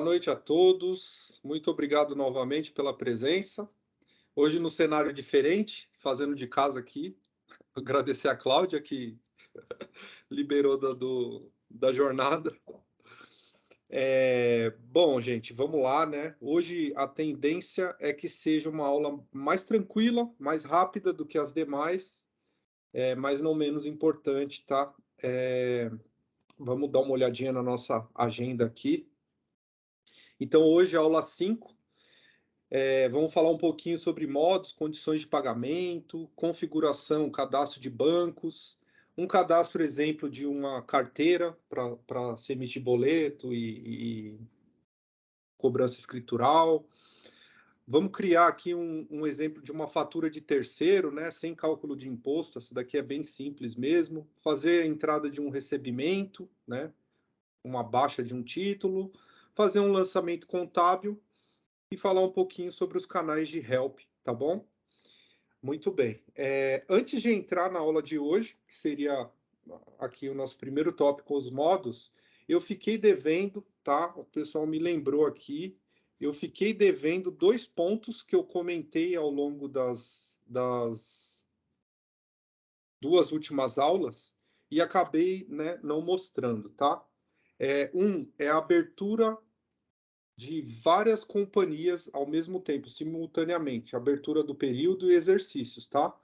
Boa noite a todos, muito obrigado novamente pela presença. Hoje no cenário diferente, fazendo de casa aqui. Agradecer a Cláudia que liberou da jornada. Bom, gente, vamos lá, né? Hoje a tendência é que seja uma aula mais tranquila, mais rápida do que as demais, mas não menos importante, tá? Vamos dar uma olhadinha na nossa agenda aqui. Então, hoje, aula 5, vamos falar um pouquinho sobre modos, condições de pagamento, configuração, cadastro de bancos, um cadastro exemplo de uma carteira para se emitir boleto e cobrança escritural. Vamos criar aqui um exemplo de uma fatura de terceiro, né, sem cálculo de imposto, essa daqui é bem simples mesmo. Fazer a entrada de um recebimento, né, uma baixa de um título, fazer um lançamento contábil e falar um pouquinho sobre os canais de help, tá bom? Muito bem. Antes de entrar na aula de hoje, que seria aqui o nosso primeiro tópico, os modos, eu fiquei devendo, tá? O pessoal me lembrou aqui, eu fiquei devendo 2 pontos que eu comentei ao longo das 2 últimas aulas e acabei, né, não mostrando, tá? Um é a abertura de várias companhias ao mesmo tempo, simultaneamente, abertura do período e exercícios, tá?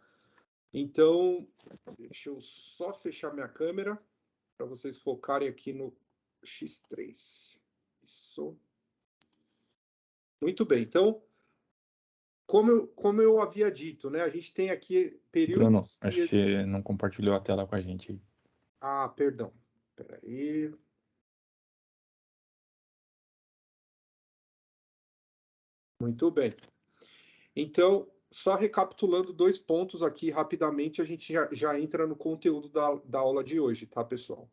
Então, deixa eu só fechar minha câmera para vocês focarem aqui no X3. Isso. Muito bem, então, como eu havia dito, né, a gente tem aqui períodos... Bruno, acho que não compartilhou a tela com a gente. Ah, perdão. Espera aí. Muito bem. Então, só recapitulando 2 pontos aqui rapidamente, a gente já entra no conteúdo da aula de hoje, tá, pessoal?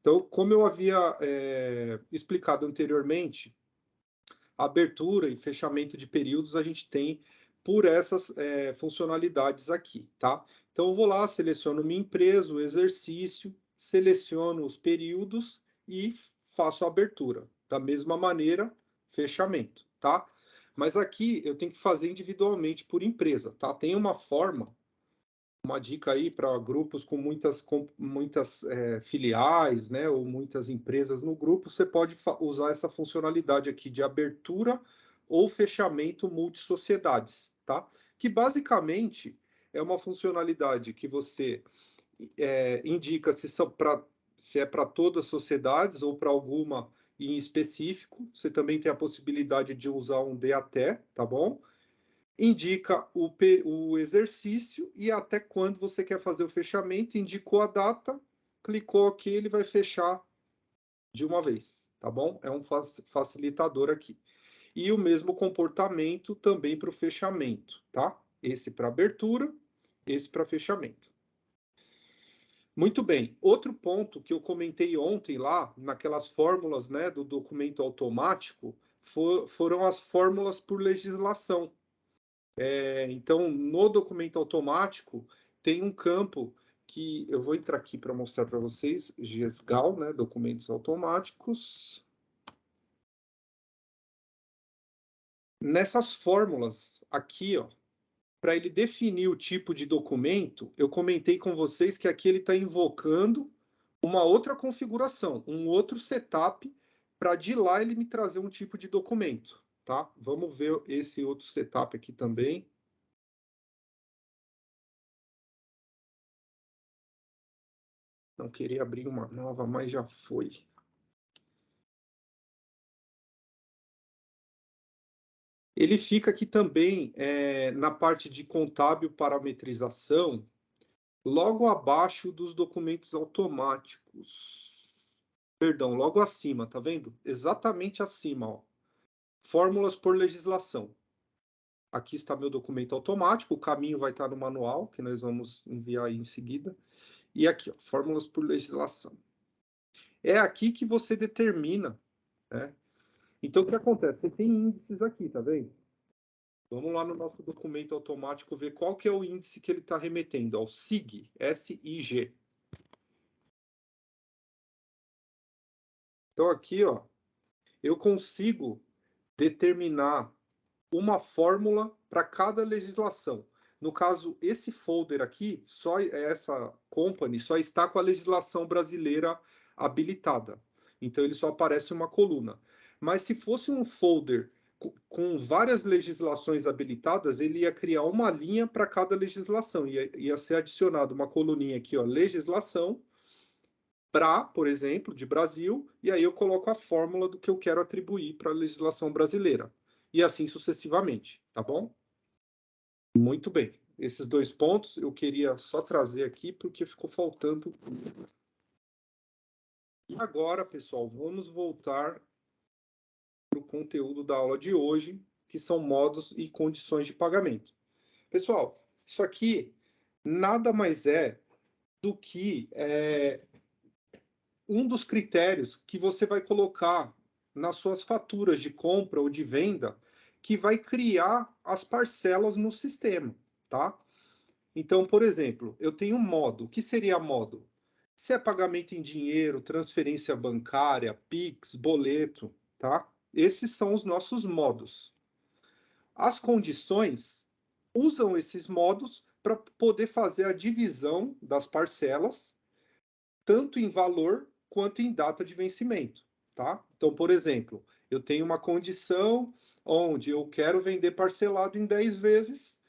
Então, como eu havia explicado anteriormente, abertura e fechamento de períodos a gente tem por essas funcionalidades aqui, tá? Então, eu vou lá, seleciono minha empresa, o exercício, seleciono os períodos e faço a abertura. Da mesma maneira, fechamento, tá? Mas aqui eu tenho que fazer individualmente por empresa, tá? Tem uma forma, uma dica aí para grupos com muitas filiais, né? Ou muitas empresas no grupo, você pode usar essa funcionalidade aqui de abertura ou fechamento multissociedades, tá? Que basicamente é uma funcionalidade que você indica se é para todas as sociedades ou para alguma em específico. Você também tem a possibilidade de usar um DAT, tá bom? Indica o exercício e até quando você quer fazer o fechamento, indicou a data, clicou aqui, ele vai fechar de uma vez, tá bom? É um facilitador aqui. E o mesmo comportamento também para o fechamento, tá? Esse para abertura, esse para fechamento. Muito bem. Outro ponto que eu comentei ontem lá, naquelas fórmulas, né, do documento automático, foram as fórmulas por legislação. Então, no documento automático, tem um campo que eu vou entrar aqui para mostrar para vocês, GESGAL, né, documentos automáticos. Nessas fórmulas aqui, ó, para ele definir o tipo de documento, eu comentei com vocês que aqui ele está invocando uma outra configuração, um outro setup, para de lá ele me trazer um tipo de documento, tá? Vamos ver esse outro setup aqui também. Não queria abrir uma nova, mas já foi. Ele fica aqui também na parte de contábil parametrização, logo abaixo dos documentos automáticos. Perdão, logo acima, tá vendo? Exatamente acima, ó. Fórmulas por legislação. Aqui está meu documento automático, o caminho vai estar no manual, que nós vamos enviar aí em seguida. E aqui, ó, fórmulas por legislação. É aqui que você determina, né? Então, o que acontece? Você tem índices aqui, tá vendo? Vamos lá no nosso documento automático ver qual que é o índice que ele está remetendo, ao SIG, S-I-G. Então, aqui, ó, eu consigo determinar uma fórmula para cada legislação. No caso, esse folder aqui, só essa company, só está com a legislação brasileira habilitada. Então, ele só aparece uma coluna. Mas se fosse um folder com várias legislações habilitadas, ele ia criar uma linha para cada legislação. Ia ser adicionado uma coluninha aqui, ó, legislação, para, por exemplo, de Brasil, e aí eu coloco a fórmula do que eu quero atribuir para a legislação brasileira. E assim sucessivamente, tá bom? Muito bem. Esses 2 pontos eu queria só trazer aqui porque ficou faltando. E agora, pessoal, vamos voltar para o conteúdo da aula de hoje, que são modos e condições de pagamento. Pessoal, isso aqui nada mais é do que um dos critérios que você vai colocar nas suas faturas de compra ou de venda, que vai criar as parcelas no sistema, tá? Então, por exemplo, eu tenho um modo. O que seria modo? Se é pagamento em dinheiro, transferência bancária, Pix, boleto, tá? Esses são os nossos modos. As condições usam esses modos para poder fazer a divisão das parcelas, tanto em valor quanto em data de vencimento, tá? Então, por exemplo, eu tenho uma condição onde eu quero vender parcelado em 10 vezes,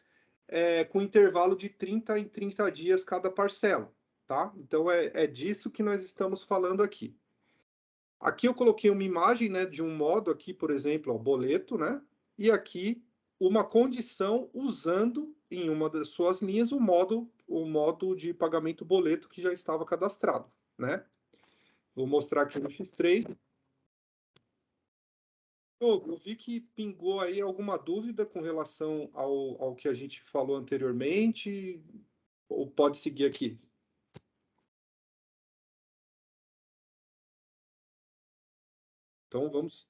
com intervalo de 30 em 30 dias cada parcela, tá? Então, é disso que nós estamos falando aqui. Aqui eu coloquei uma imagem, né, de um modo aqui, por exemplo, o boleto, né? E aqui uma condição usando em uma das suas linhas o modo de pagamento boleto que já estava cadastrado, né? Vou mostrar aqui no X3. Eu vi que pingou aí alguma dúvida com relação ao que a gente falou anteriormente, ou pode seguir aqui? Então, vamos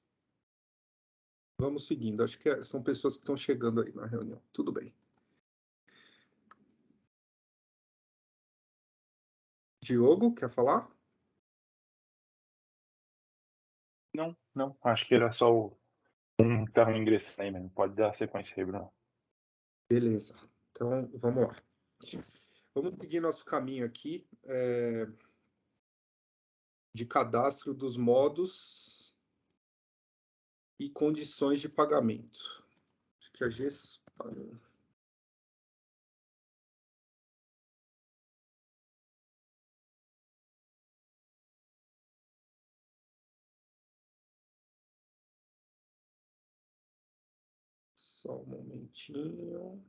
seguindo. Acho que são pessoas que estão chegando aí na reunião. Tudo bem. Diogo, quer falar? Não. Acho que era só um que estava ingressando aí mesmo. Pode dar sequência aí, Bruno. Beleza. Então, vamos lá. Vamos seguir nosso caminho aqui de cadastro dos modos e condições de pagamento. Acho que a GES... Só um momentinho.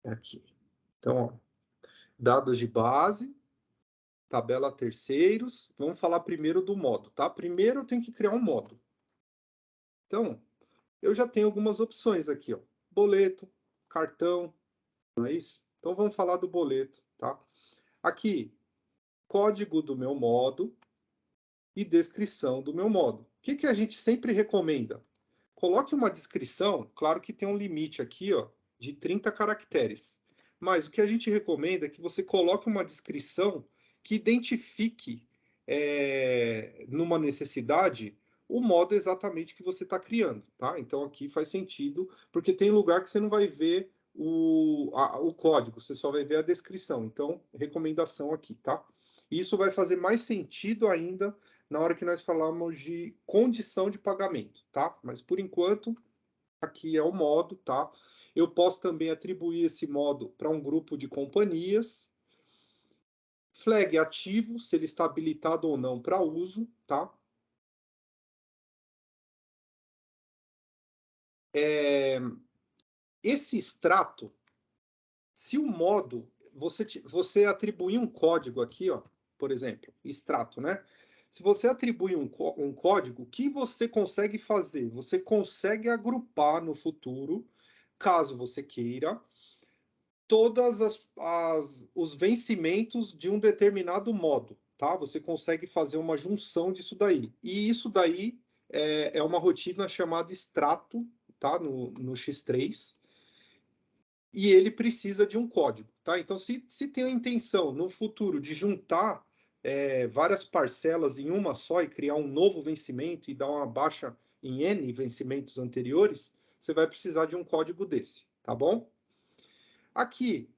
Aqui. Então, ó, dados de base, tabela terceiros. Vamos falar primeiro do modo, tá? Primeiro eu tenho que criar um modo. Então, eu já tenho algumas opções aqui, ó. Boleto, cartão, não é isso? Então, vamos falar do boleto, tá? Aqui, código do meu modo e descrição do meu modo. O que a gente sempre recomenda? Coloque uma descrição, claro que tem um limite aqui, ó, de 30 caracteres. Mas o que a gente recomenda é que você coloque uma descrição que identifique, numa necessidade, o modo exatamente que você está criando, tá? Então, aqui faz sentido, porque tem lugar que você não vai ver o código, você só vai ver a descrição. Então, recomendação aqui, tá? Isso vai fazer mais sentido ainda na hora que nós falamos de condição de pagamento, tá? Mas, por enquanto, aqui é o modo, tá? Eu posso também atribuir esse modo para um grupo de companhias. Flag ativo, se ele está habilitado ou não para uso, tá? Esse extrato, se o modo, você atribuir um código aqui, ó, por exemplo, extrato, né? Se você atribui um código, o que você consegue fazer? Você consegue agrupar no futuro, caso você queira, todos os vencimentos de um determinado modo, tá? Você consegue fazer uma junção disso daí. E isso daí é uma rotina chamada extrato, tá? No X3. e ele precisa de um código, tá? Então, se tem a intenção no futuro de juntar várias parcelas em uma só e criar um novo vencimento e dar uma baixa em N vencimentos anteriores, você vai precisar de um código desse, tá bom? Aqui,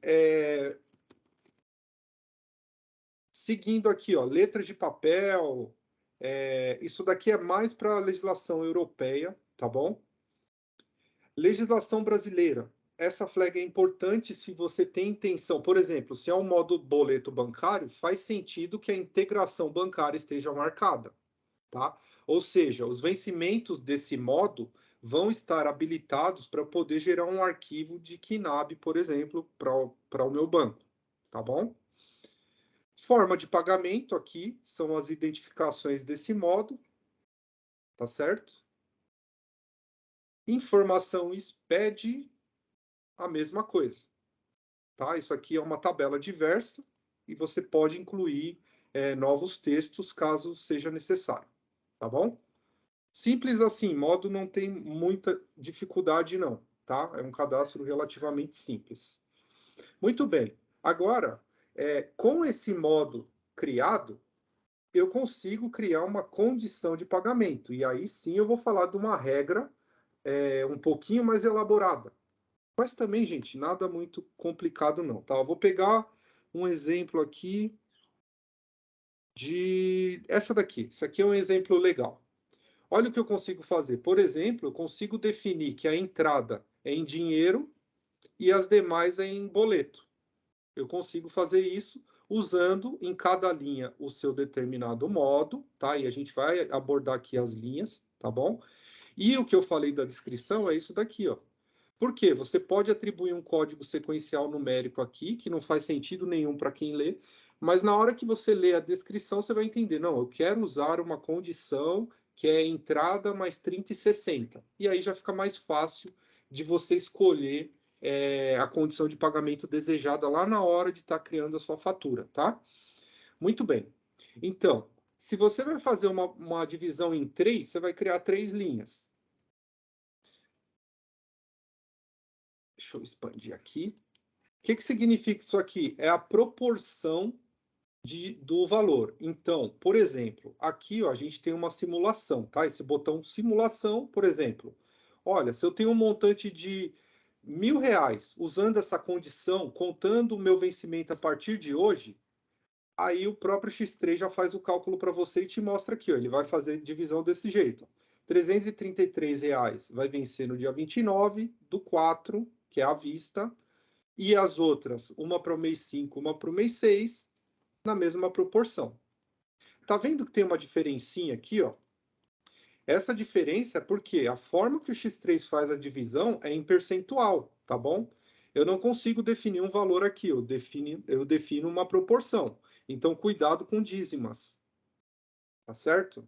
seguindo aqui, ó, letra de papel, isso daqui é mais para a legislação europeia, tá bom? Legislação brasileira. Essa flag é importante se você tem intenção. Por exemplo, se é um modo boleto bancário, faz sentido que a integração bancária esteja marcada, tá? Ou seja, os vencimentos desse modo vão estar habilitados para poder gerar um arquivo de KNAB, por exemplo, para o meu banco, tá bom? Forma de pagamento aqui são as identificações desse modo, tá certo? Informação SPED, a mesma coisa, tá? Isso aqui é uma tabela diversa e você pode incluir novos textos caso seja necessário, tá bom? Simples assim, modo não tem muita dificuldade não, tá? É um cadastro relativamente simples. Muito bem. Agora, com esse modo criado, eu consigo criar uma condição de pagamento. E aí sim eu vou falar de uma regra um pouquinho mais elaborada. Mas também, gente, nada muito complicado não, tá? Eu vou pegar um exemplo aqui de essa daqui. Esse aqui é um exemplo legal. Olha o que eu consigo fazer. Por exemplo, eu consigo definir que a entrada é em dinheiro e as demais é em boleto. Eu consigo fazer isso usando em cada linha o seu determinado modo, tá? E a gente vai abordar aqui as linhas, tá bom? E o que eu falei da descrição é isso daqui, ó. Por quê? Você pode atribuir um código sequencial numérico aqui, que não faz sentido nenhum para quem lê, mas na hora que você lê a descrição, você vai entender, não, eu quero usar uma condição que é entrada mais 30 e 60. E aí já fica mais fácil de você escolher a condição de pagamento desejada lá na hora de estar criando a sua fatura, tá? Muito bem. Então, se você vai fazer uma divisão em 3, você vai criar 3 linhas. Deixa eu expandir aqui. O que significa isso aqui? É a proporção do valor. Então, por exemplo, aqui ó, a gente tem uma simulação, tá? Esse botão simulação, por exemplo. Olha, se eu tenho um montante de R$1.000, usando essa condição, contando o meu vencimento a partir de hoje, aí o próprio X3 já faz o cálculo para você e te mostra aqui, ó, ele vai fazer divisão desse jeito. R$333 vai vencer no dia 29/4, que é à vista, e as outras, uma para o mês 5, uma para o mês 6, na mesma proporção. Tá vendo que tem uma diferencinha aqui, ó? Essa diferença é porque a forma que o X3 faz a divisão é em percentual, tá bom? Eu não consigo definir um valor aqui, eu defino uma proporção. Então, cuidado com dízimas. Tá certo?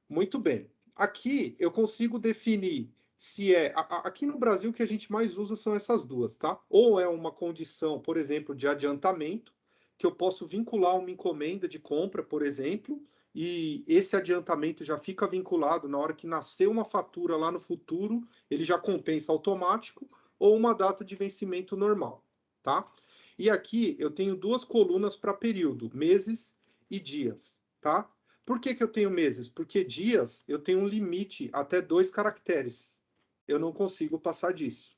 Muito bem. Aqui eu consigo definir se é... Aqui no Brasil o que a gente mais usa são essas duas, tá? Ou é uma condição, por exemplo, de adiantamento, que eu posso vincular uma encomenda de compra, por exemplo, e esse adiantamento já fica vinculado na hora que nascer uma fatura lá no futuro, ele já compensa automático, ou uma data de vencimento normal, tá? E aqui eu tenho duas colunas para período, meses e dias, tá? Por que eu tenho meses? Porque dias eu tenho um limite até 2 caracteres. Eu não consigo passar disso.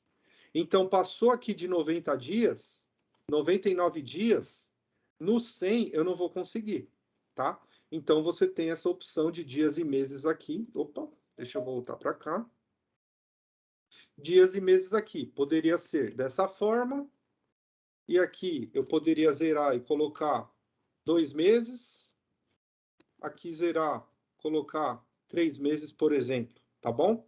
Então, passou aqui de 90 dias, 99 dias, no 100 eu não vou conseguir, tá? Então, você tem essa opção de dias e meses aqui. Opa, deixa eu voltar para cá. Dias e meses aqui. Poderia ser dessa forma. E aqui eu poderia zerar e colocar 2 meses. Aqui zerar, colocar 3 meses, por exemplo, tá bom?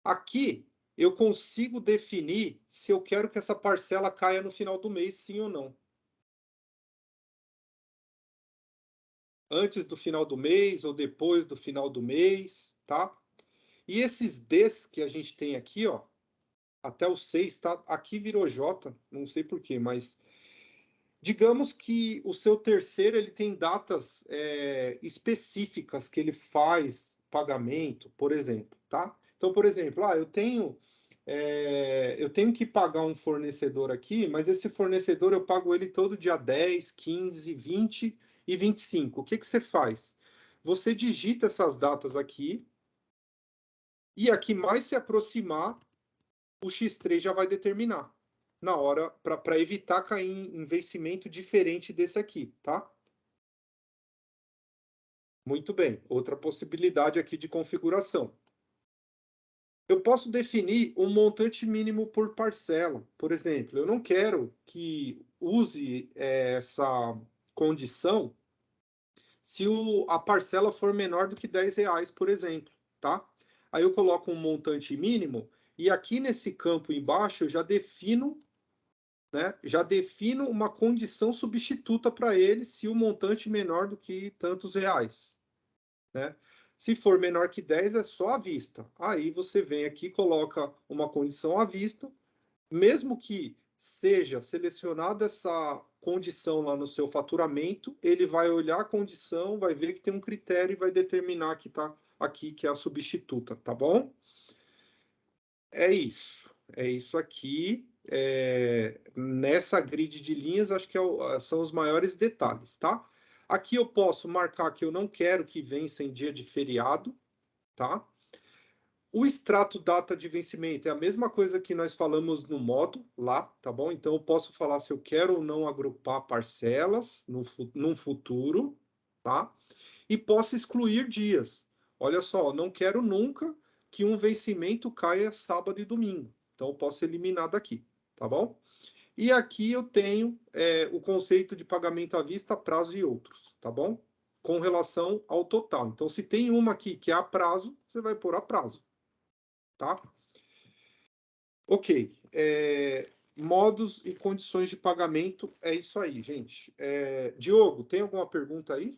Aqui eu consigo definir se eu quero que essa parcela caia no final do mês, sim ou não. Antes do final do mês ou depois do final do mês, tá? E esses Ds que a gente tem aqui, ó, até o 6, tá? Aqui virou J, não sei porquê, mas digamos que o seu terceiro ele tem datas específicas que ele faz pagamento, por exemplo, tá? Então, por exemplo, eu tenho eu tenho que pagar um fornecedor aqui, mas esse fornecedor eu pago ele todo dia 10, 15, 20 e 25. O que você faz? Você digita essas datas aqui, e aqui mais se aproximar, o X3 já vai determinar na hora, para evitar cair em vencimento diferente desse aqui, tá? Muito bem. Outra possibilidade aqui de configuração. Eu posso definir um montante mínimo por parcela. Por exemplo, eu não quero que use essa condição se a parcela for menor do que R$10, por exemplo, tá? Aí eu coloco um montante mínimo e aqui nesse campo embaixo eu já defino, né? Já defino uma condição substituta para ele se o montante menor do que tantos reais, né? Se for menor que 10, é só à vista. Aí você vem aqui, coloca uma condição à vista, mesmo que seja selecionada essa condição lá no seu faturamento, ele vai olhar a condição, vai ver que tem um critério e vai determinar que está aqui, que é a substituta, tá bom? É isso aqui. Nessa grid de linhas, acho que são os maiores detalhes, tá? Aqui eu posso marcar que eu não quero que vença em dia de feriado, tá? O extrato data de vencimento é a mesma coisa que nós falamos no modo lá, tá bom? Então eu posso falar se eu quero ou não agrupar parcelas num futuro, tá? E posso excluir dias. Olha só, não quero nunca que um vencimento caia sábado e domingo. Então eu posso eliminar daqui, tá bom? E aqui eu tenho o conceito de pagamento à vista, prazo e outros, tá bom? Com relação ao total. Então, se tem uma aqui que é a prazo, você vai pôr a prazo, tá? Ok. Modos e condições de pagamento, é isso aí, gente. Diogo, tem alguma pergunta aí?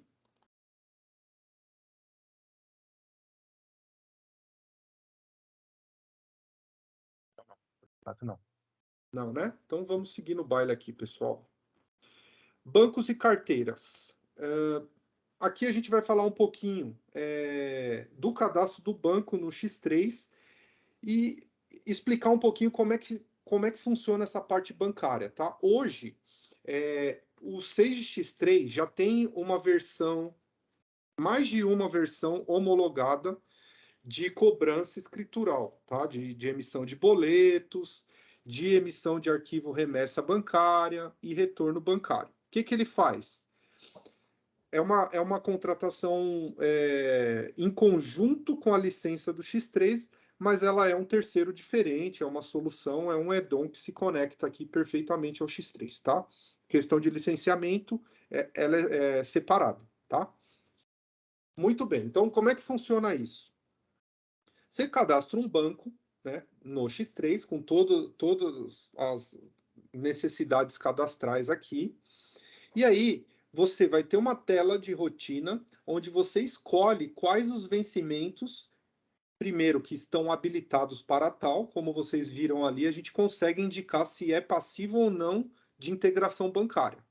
Não. Não, né? Então vamos seguir no baile aqui, pessoal. Bancos e carteiras. Aqui a gente vai falar um pouquinho do cadastro do banco no X3 e explicar um pouquinho como é que funciona essa parte bancária, tá? Hoje, o 6X3 já tem uma versão, mais de uma versão homologada de cobrança escritural, tá? De emissão de boletos, de emissão de arquivo remessa bancária e retorno bancário. O que ele faz? É uma contratação em conjunto com a licença do X3, mas ela é um terceiro diferente, é uma solução, é um add-on que se conecta aqui perfeitamente ao X3, tá? Questão de licenciamento, ela é separada, tá? Muito bem, então como é que funciona isso? Você cadastra um banco, né, no X3 com todas as necessidades cadastrais aqui, e aí você vai ter uma tela de rotina onde você escolhe quais os vencimentos, primeiro, que estão habilitados para tal, como vocês viram ali, a gente consegue indicar se é passivo ou não de integração bancária.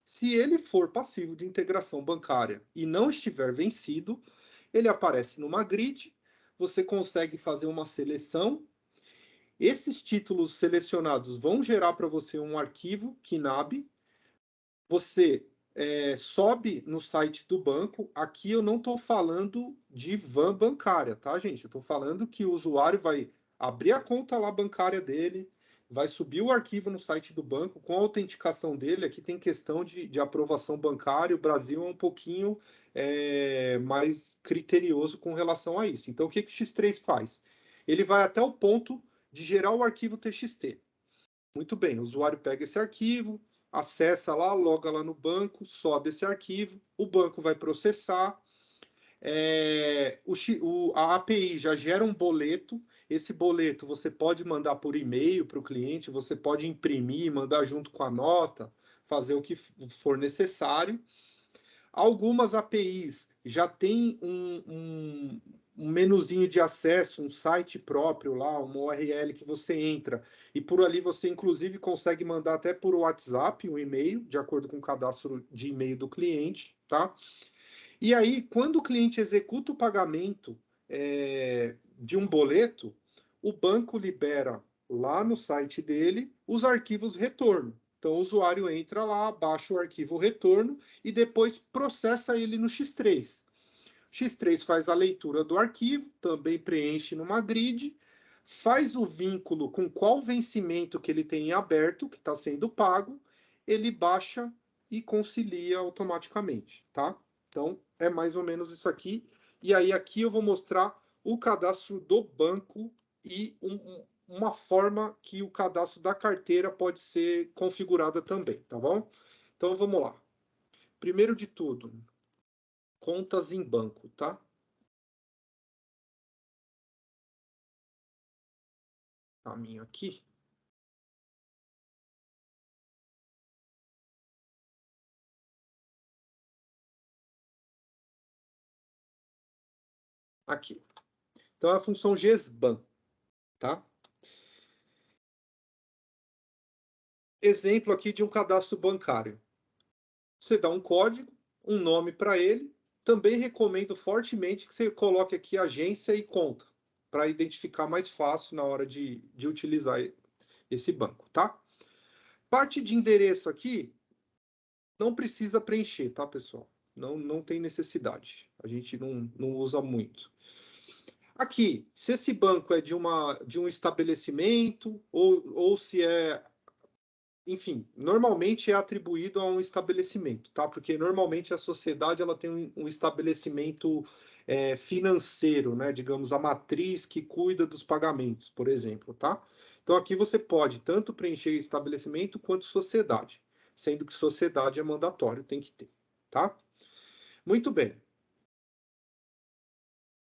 Se ele for passivo de integração bancária e não estiver vencido, ele aparece numa grid, você consegue fazer uma seleção. Esses títulos selecionados vão gerar para você um arquivo KNAB. Você sobe no site do banco. Aqui eu não estou falando de van bancária, tá, gente? Eu estou falando que o usuário vai abrir a conta lá bancária dele, vai subir o arquivo no site do banco com a autenticação dele. Aqui tem questão de aprovação bancária. O Brasil é um pouquinho mais criterioso com relação a isso. Então, o que o X3 faz? Ele vai até o ponto de gerar o arquivo TXT. Muito bem, o usuário pega esse arquivo, acessa lá, loga lá no banco, sobe esse arquivo, o banco vai processar, a API já gera um boleto, esse boleto você pode mandar por e-mail para o cliente, você pode imprimir, mandar junto com a nota, fazer o que for necessário. Algumas APIs já têm um menuzinho de acesso, um site próprio lá, uma URL que você entra, e por ali você inclusive consegue mandar até por WhatsApp um e-mail, de acordo com o cadastro de e-mail do cliente, tá? E aí, quando o cliente executa o pagamento de um boleto, o banco libera lá no site dele os arquivos retorno. Então, o usuário entra lá, baixa o arquivo retorno e depois processa ele no X3. X3 faz a leitura do arquivo, também preenche numa grid, faz o vínculo com qual vencimento que ele tem em aberto, que está sendo pago, ele baixa e concilia automaticamente, tá? Então, é mais ou menos isso aqui. E aí, aqui eu vou mostrar o cadastro do banco e uma forma que o cadastro da carteira pode ser configurada também, tá bom? Então, vamos lá. Primeiro de tudo, contas em banco, tá? Caminho aqui. Aqui. Então, é a função GESBAN, tá? Exemplo aqui de um cadastro bancário. Você dá um código, um nome para ele. Também recomendo fortemente que você coloque aqui agência e conta, para identificar mais fácil na hora de utilizar esse banco, tá? Parte de endereço aqui, não precisa preencher, tá, pessoal? Não tem necessidade. A gente não usa muito. Aqui, se esse banco é de um estabelecimento ou se é... Enfim, normalmente é atribuído a um estabelecimento, tá? Porque normalmente a sociedade ela tem um estabelecimento financeiro, né? Digamos, a matriz que cuida dos pagamentos, por exemplo, tá? Então aqui você pode tanto preencher estabelecimento quanto sociedade, sendo que sociedade é mandatório, tem que ter, tá? Muito bem.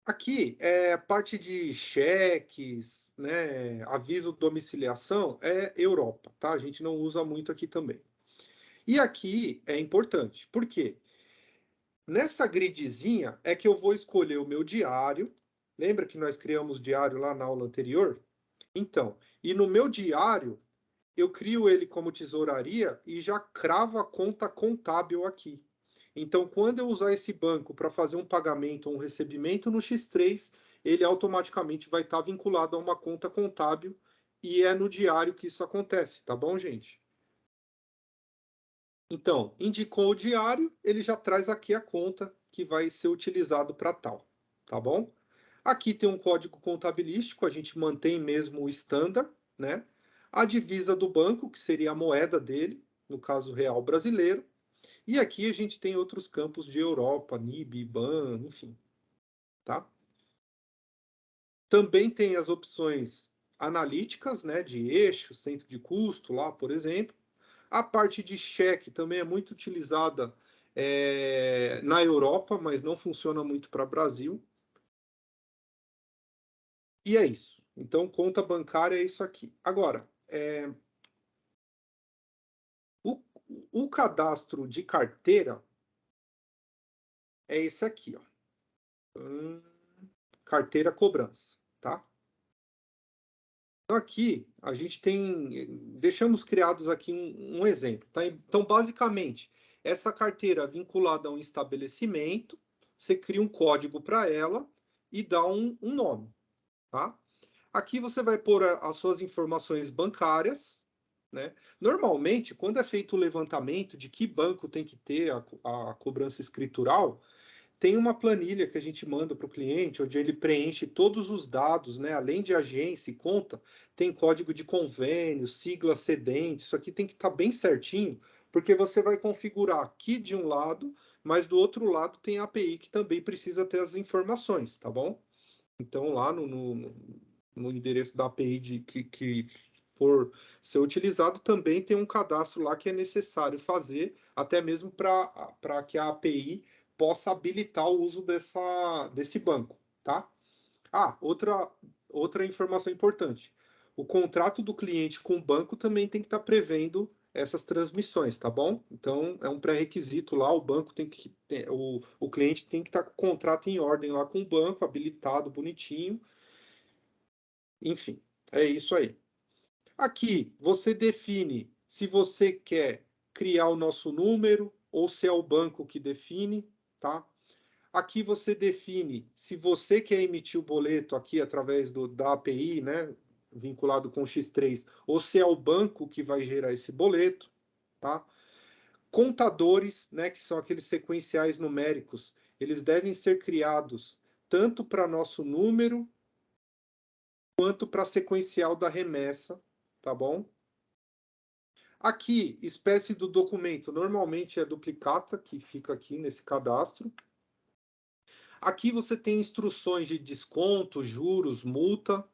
Aqui, parte de cheques, né, aviso de domiciliação, é Europa, tá? A gente não usa muito aqui também. E aqui é importante, por quê? Nessa gridzinha é que eu vou escolher o meu diário. Lembra que nós criamos diário lá na aula anterior? Então, e no meu diário, eu crio ele como tesouraria e já cravo a conta contábil aqui. Então, quando eu usar esse banco para fazer um pagamento ou um recebimento no X3, ele automaticamente vai estar vinculado a uma conta contábil e é no diário que isso acontece, tá bom, gente? Então, indicou o diário, ele já traz aqui a conta que vai ser utilizado para tal, tá bom? Aqui tem um código contabilístico, a gente mantém mesmo o standard, né? A divisa do banco, que seria a moeda dele, no caso real brasileiro. E aqui a gente tem outros campos de Europa, NIB, IBAN, enfim, tá? Também tem as opções analíticas, né, de eixo, centro de custo, lá, por exemplo. A parte de cheque também é muito utilizada na Europa, mas não funciona muito para o Brasil. E é isso. Então, conta bancária é isso aqui. Agora, o cadastro de carteira é esse aqui, ó. Carteira cobrança, tá? Então, aqui, a gente deixamos criados aqui um exemplo, tá? Então, basicamente, essa carteira vinculada a um estabelecimento, você cria um código para ela e dá um nome, tá? Aqui você vai pôr as suas informações bancárias, né? Normalmente, quando é feito o levantamento de que banco tem que ter a cobrança escritural, tem uma planilha que a gente manda para o cliente, onde ele preenche todos os dados, né? Além de agência e conta, tem código de convênio, sigla cedente, isso aqui tem que estar bem certinho, porque você vai configurar aqui de um lado, mas do outro lado tem a API que também precisa ter as informações, tá bom? Então, lá no endereço da API que for ser utilizado, também tem um cadastro lá que é necessário fazer, até mesmo para que a API possa habilitar o uso desse banco, tá? Outra informação importante. O contrato do cliente com o banco também tem que estar prevendo essas transmissões, tá bom? Então, é um pré-requisito lá, o banco tem que o cliente tem que estar com o contrato em ordem lá com o banco, habilitado, bonitinho. Enfim, é isso aí. Aqui, você define se você quer criar o nosso número ou se é o banco que define, tá? Aqui você define se você quer emitir o boleto aqui através da API, né, vinculado com o X3, ou se é o banco que vai gerar esse boleto, tá? Contadores, né, que são aqueles sequenciais numéricos, eles devem ser criados tanto para nosso número quanto para sequencial da remessa, tá bom? Aqui, espécie do documento, normalmente é duplicata, que fica aqui nesse cadastro. Aqui você tem instruções de desconto, juros, multa,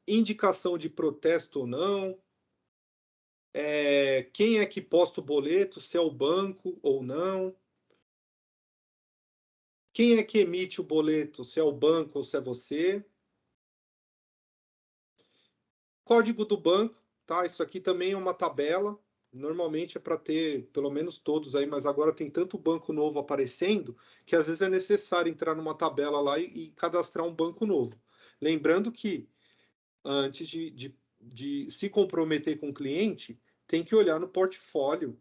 indicação de protesto ou não, quem é que posta o boleto, se é o banco ou não, quem é que emite o boleto, se é o banco ou se é você. Código do banco, tá? Isso aqui também é uma tabela. Normalmente é para ter pelo menos todos aí, mas agora tem tanto banco novo aparecendo que às vezes é necessário entrar numa tabela lá e cadastrar um banco novo. Lembrando que antes de se comprometer com o cliente, tem que olhar no portfólio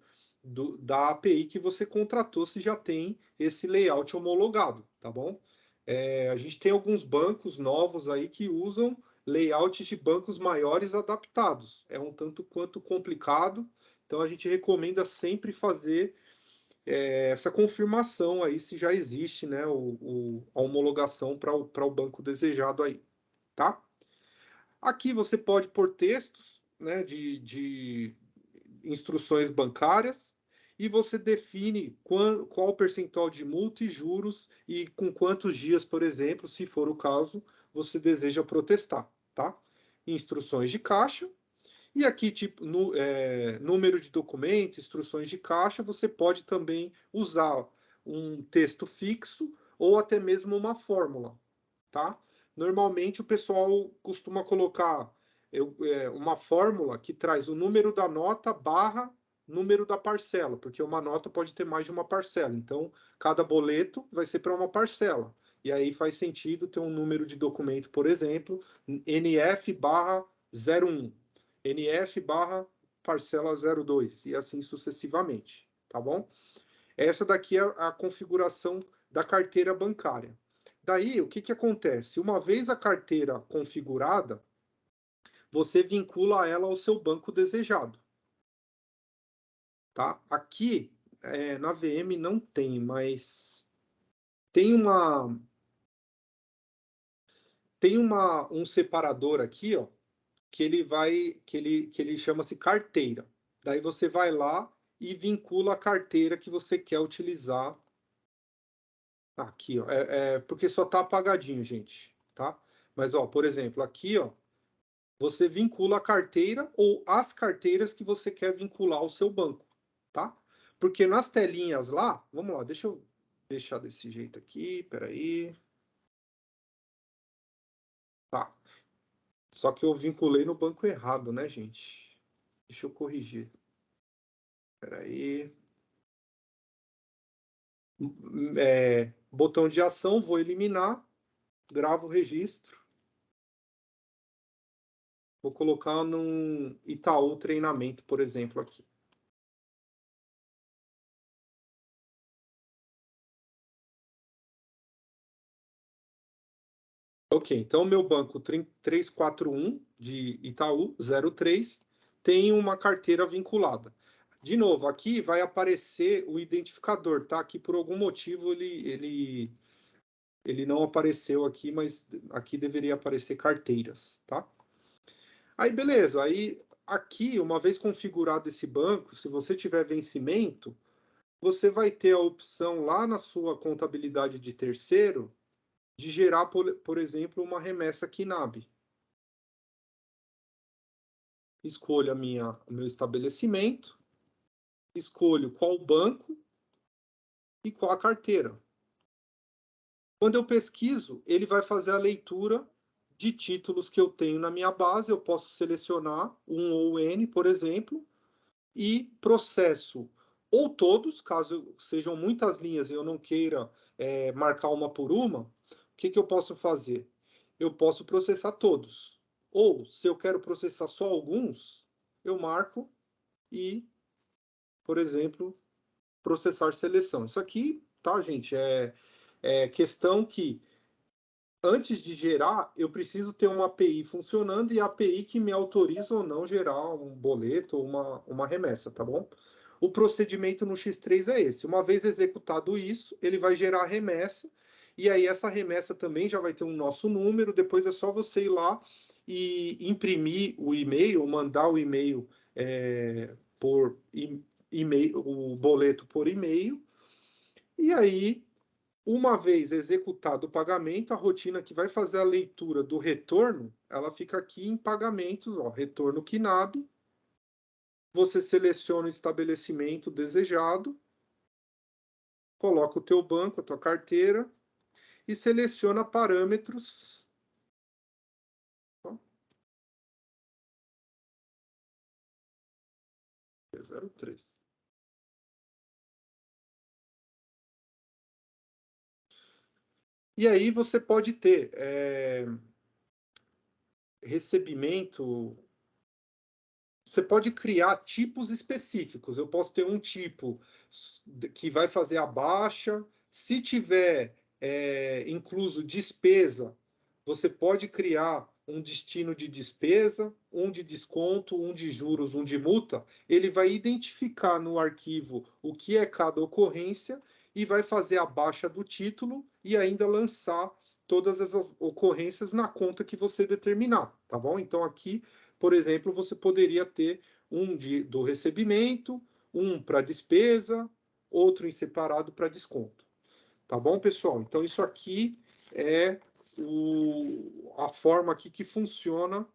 da API que você contratou se já tem esse layout homologado, tá bom? A gente tem alguns bancos novos aí que usam layouts de bancos maiores adaptados. É um tanto quanto complicado, então a gente recomenda sempre fazer essa confirmação aí se já existe, né, a homologação para o banco desejado aí, tá? Aqui você pode pôr textos, né, de instruções bancárias e você define qual o percentual de multa e juros e com quantos dias, por exemplo, se for o caso, você deseja protestar, tá? Instruções de caixa. E aqui, tipo, número de documentos, instruções de caixa, você pode também usar um texto fixo ou até mesmo uma fórmula, tá? Normalmente o pessoal costuma colocar uma fórmula que traz o número da nota barra número da parcela, porque uma nota pode ter mais de uma parcela. Então, cada boleto vai ser para uma parcela. E aí faz sentido ter um número de documento, por exemplo, NF barra 01, NF barra parcela 02, e assim sucessivamente, tá bom? Essa daqui é a configuração da carteira bancária. Daí, o que, que acontece? Uma vez a carteira configurada, você vincula ela ao seu banco desejado. Tá? Aqui, na VM não tem, mas tem um separador aqui, ó, que ele chama-se carteira. Daí você vai lá e vincula a carteira que você quer utilizar. Aqui, ó, porque só tá apagadinho, gente, tá? Mas, ó, por exemplo, aqui, ó, você vincula a carteira ou as carteiras que você quer vincular ao seu banco, tá? Porque nas telinhas lá, vamos lá, deixa eu deixar desse jeito aqui, peraí. Tá. Só que eu vinculei no banco errado, né, gente? Deixa eu corrigir. Peraí. Botão de ação, vou eliminar, gravo o registro. Vou colocar num Itaú treinamento, por exemplo, aqui. Ok, então meu banco 341 de Itaú 03 tem uma carteira vinculada. De novo, aqui vai aparecer o identificador, tá? Aqui por algum motivo ele não apareceu aqui, mas aqui deveria aparecer carteiras, tá? Aí beleza, aí aqui, uma vez configurado esse banco, se você tiver vencimento, você vai ter a opção lá na sua contabilidade de terceiro de gerar, por exemplo, uma remessa KNAB. Escolho o meu estabelecimento, escolho qual banco e qual a carteira. Quando eu pesquiso, ele vai fazer a leitura de títulos que eu tenho na minha base. Eu posso selecionar um ou N, por exemplo, e processo ou todos, caso sejam muitas linhas e eu não queira marcar uma por uma, o que eu posso fazer? Eu posso processar todos. Ou, se eu quero processar só alguns, eu marco e, por exemplo, processar seleção. Isso aqui, tá, gente? questão que, antes de gerar, eu preciso ter uma API funcionando e a API que me autoriza ou não gerar um boleto ou uma remessa, tá bom? O procedimento no X3 é esse. Uma vez executado isso, ele vai gerar a remessa, e aí essa remessa também já vai ter um nosso número, depois é só você ir lá e imprimir o e-mail, mandar o e-mail por e-mail, o boleto por e-mail, e aí, uma vez executado o pagamento, a rotina que vai fazer a leitura do retorno, ela fica aqui em pagamentos, ó, retorno quinado. Você seleciona o estabelecimento desejado, coloca o teu banco, a tua carteira e seleciona parâmetros. 03. E aí você pode ter recebimento. Você pode criar tipos específicos. Eu posso ter um tipo que vai fazer a baixa. Se tiver incluso despesa, você pode criar um destino de despesa, um de desconto, um de juros, um de multa. Ele vai identificar no arquivo o que é cada ocorrência e vai fazer a baixa do título e ainda lançar todas essas ocorrências na conta que você determinar, tá bom? Então aqui, por exemplo, você poderia ter um do recebimento, um para despesa, outro em separado para desconto. Tá bom, pessoal? Então isso aqui é a forma aqui que funciona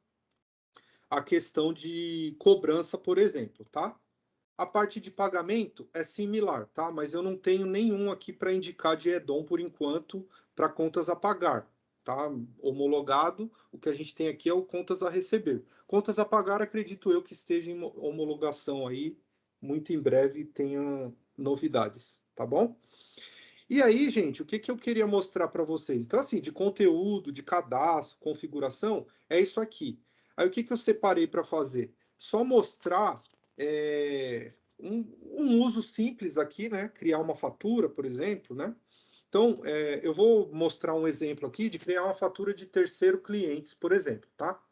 a questão de cobrança, por exemplo, tá? A parte de pagamento é similar, tá? Mas eu não tenho nenhum aqui para indicar de EDOM por enquanto para contas a pagar, tá? Homologado, o que a gente tem aqui é o contas a receber. Contas a pagar, acredito eu que esteja em homologação aí, muito em breve tenha novidades, tá bom? E aí, gente, o que eu queria mostrar para vocês? Então, assim, de conteúdo, de cadastro, configuração, é isso aqui. Aí, o que eu separei para fazer? Só mostrar um uso simples aqui, né? Criar uma fatura, por exemplo, né? Então, eu vou mostrar um exemplo aqui de criar uma fatura de terceiro clientes, por exemplo, tá?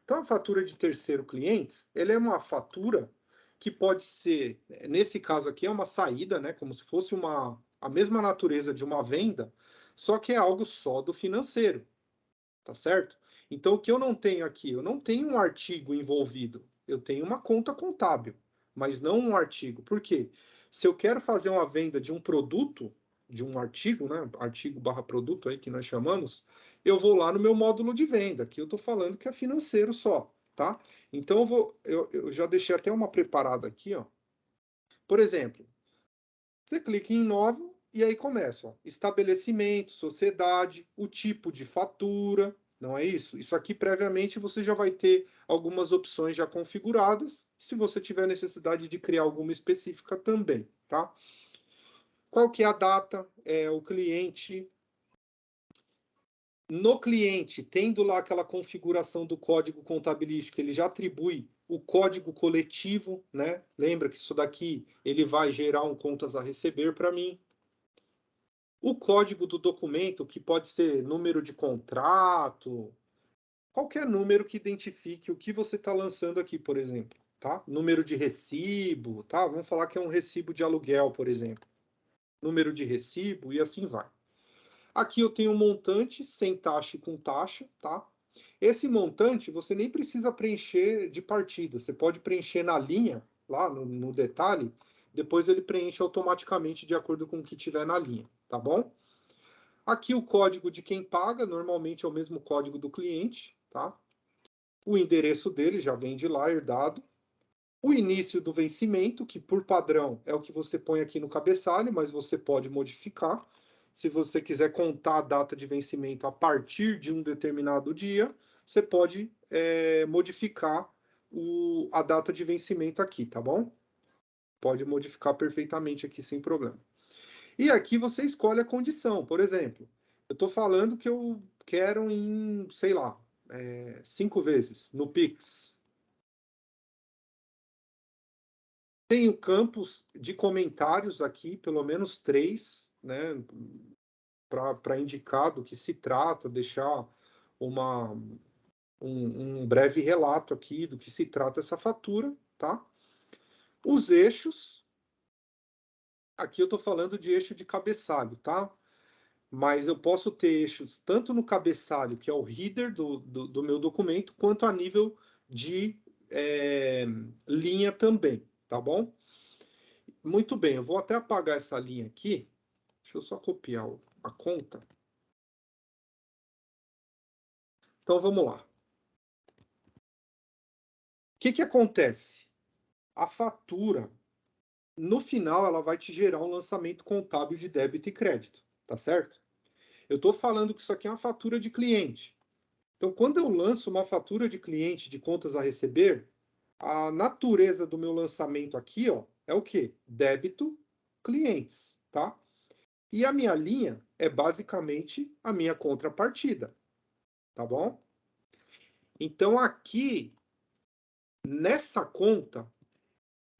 Então, a fatura de terceiro clientes, ela é uma fatura que pode ser, nesse caso aqui, é uma saída, né? Como se fosse a mesma natureza de uma venda, só que é algo só do financeiro, tá certo? Então, o que eu não tenho aqui? Eu não tenho um artigo envolvido, eu tenho uma conta contábil, mas não um artigo. Por quê? Se eu quero fazer uma venda de um produto, de um artigo, né? Artigo barra produto aí que nós chamamos, eu vou lá no meu módulo de venda, que eu estou falando que é financeiro só, tá? Então eu já deixei até uma preparada aqui, ó. Por exemplo, você clica em novo e aí começa, ó, estabelecimento, sociedade, o tipo de fatura, não é isso? Isso aqui previamente você já vai ter algumas opções já configuradas, se você tiver necessidade de criar alguma específica também, tá? Qual que é a data? É o cliente. No cliente, tendo lá aquela configuração do código contabilístico, ele já atribui o código coletivo, né? Lembra que isso daqui ele vai gerar um contas a receber para mim. O código do documento, que pode ser número de contrato, qualquer número que identifique o que você está lançando aqui, por exemplo, tá? Número de recibo, tá? Vamos falar que é um recibo de aluguel, por exemplo. Número de recibo e assim vai. Aqui eu tenho um montante sem taxa e com taxa, tá? Esse montante você nem precisa preencher de partida, você pode preencher na linha, lá no detalhe, depois ele preenche automaticamente de acordo com o que tiver na linha, tá bom? Aqui o código de quem paga, normalmente é o mesmo código do cliente, tá? O endereço dele já vem de lá, herdado. O início do vencimento, que por padrão é o que você põe aqui no cabeçalho, mas você pode modificar. Se você quiser contar a data de vencimento a partir de um determinado dia, você pode modificar a data de vencimento aqui, tá bom? Pode modificar perfeitamente aqui sem problema. E aqui você escolhe a condição. Por exemplo, eu estou falando que eu quero em, sei lá, 5 vezes no Pix. Tenho campos de comentários aqui, pelo menos 3, né? para indicar do que se trata, deixar um breve relato aqui do que se trata essa fatura, tá? Os eixos, aqui eu estou falando de eixo de cabeçalho, tá? Mas eu posso ter eixos tanto no cabeçalho, que é o header do meu documento, quanto a nível de linha também, tá bom? Muito bem, eu vou até apagar essa linha aqui. Deixa eu só copiar a conta. Então, vamos lá. O que acontece? A fatura, no final, ela vai te gerar um lançamento contábil de débito e crédito, tá certo? Eu estou falando que isso aqui é uma fatura de cliente. Então, quando eu lanço uma fatura de cliente de contas a receber, a natureza do meu lançamento aqui, ó, é o quê? Débito, clientes, tá? E a minha linha é basicamente a minha contrapartida, tá bom? Então, aqui, nessa conta,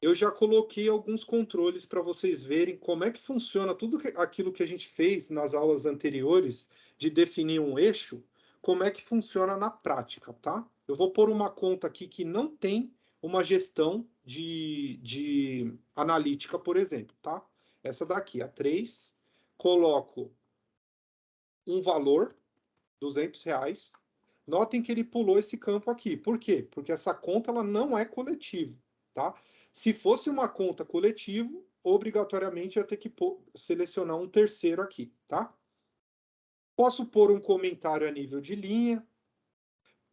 eu já coloquei alguns controles para vocês verem como é que funciona tudo aquilo que a gente fez nas aulas anteriores de definir um eixo, como é que funciona na prática, tá? Eu vou pôr uma conta aqui que não tem uma gestão de analítica, por exemplo, tá? Essa daqui, a 3, coloco um valor, R$200. Notem que ele pulou esse campo aqui. Por quê? Porque essa conta ela não é coletiva, tá? Se fosse uma conta coletivo, obrigatoriamente eu ia ter que selecionar um terceiro aqui, tá? Posso pôr um comentário a nível de linha,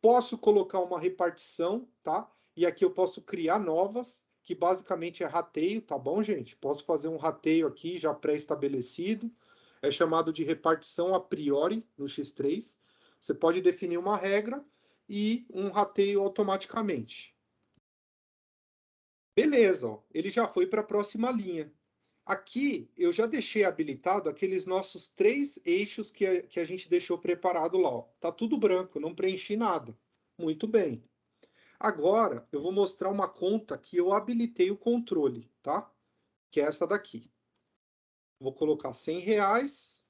posso colocar uma repartição, tá? E aqui eu posso criar novas, que basicamente é rateio, tá bom, gente? Posso fazer um rateio aqui já pré-estabelecido, é chamado de repartição a priori no X3. Você pode definir uma regra e um rateio automaticamente. Beleza, ó, ele já foi para a próxima linha. Aqui eu já deixei habilitado aqueles nossos 3 eixos que a gente deixou preparado lá. Ó. Tá tudo branco, não preenchi nada. Muito bem. Agora eu vou mostrar uma conta que eu habilitei o controle, tá? Que é essa daqui. Vou colocar R$100,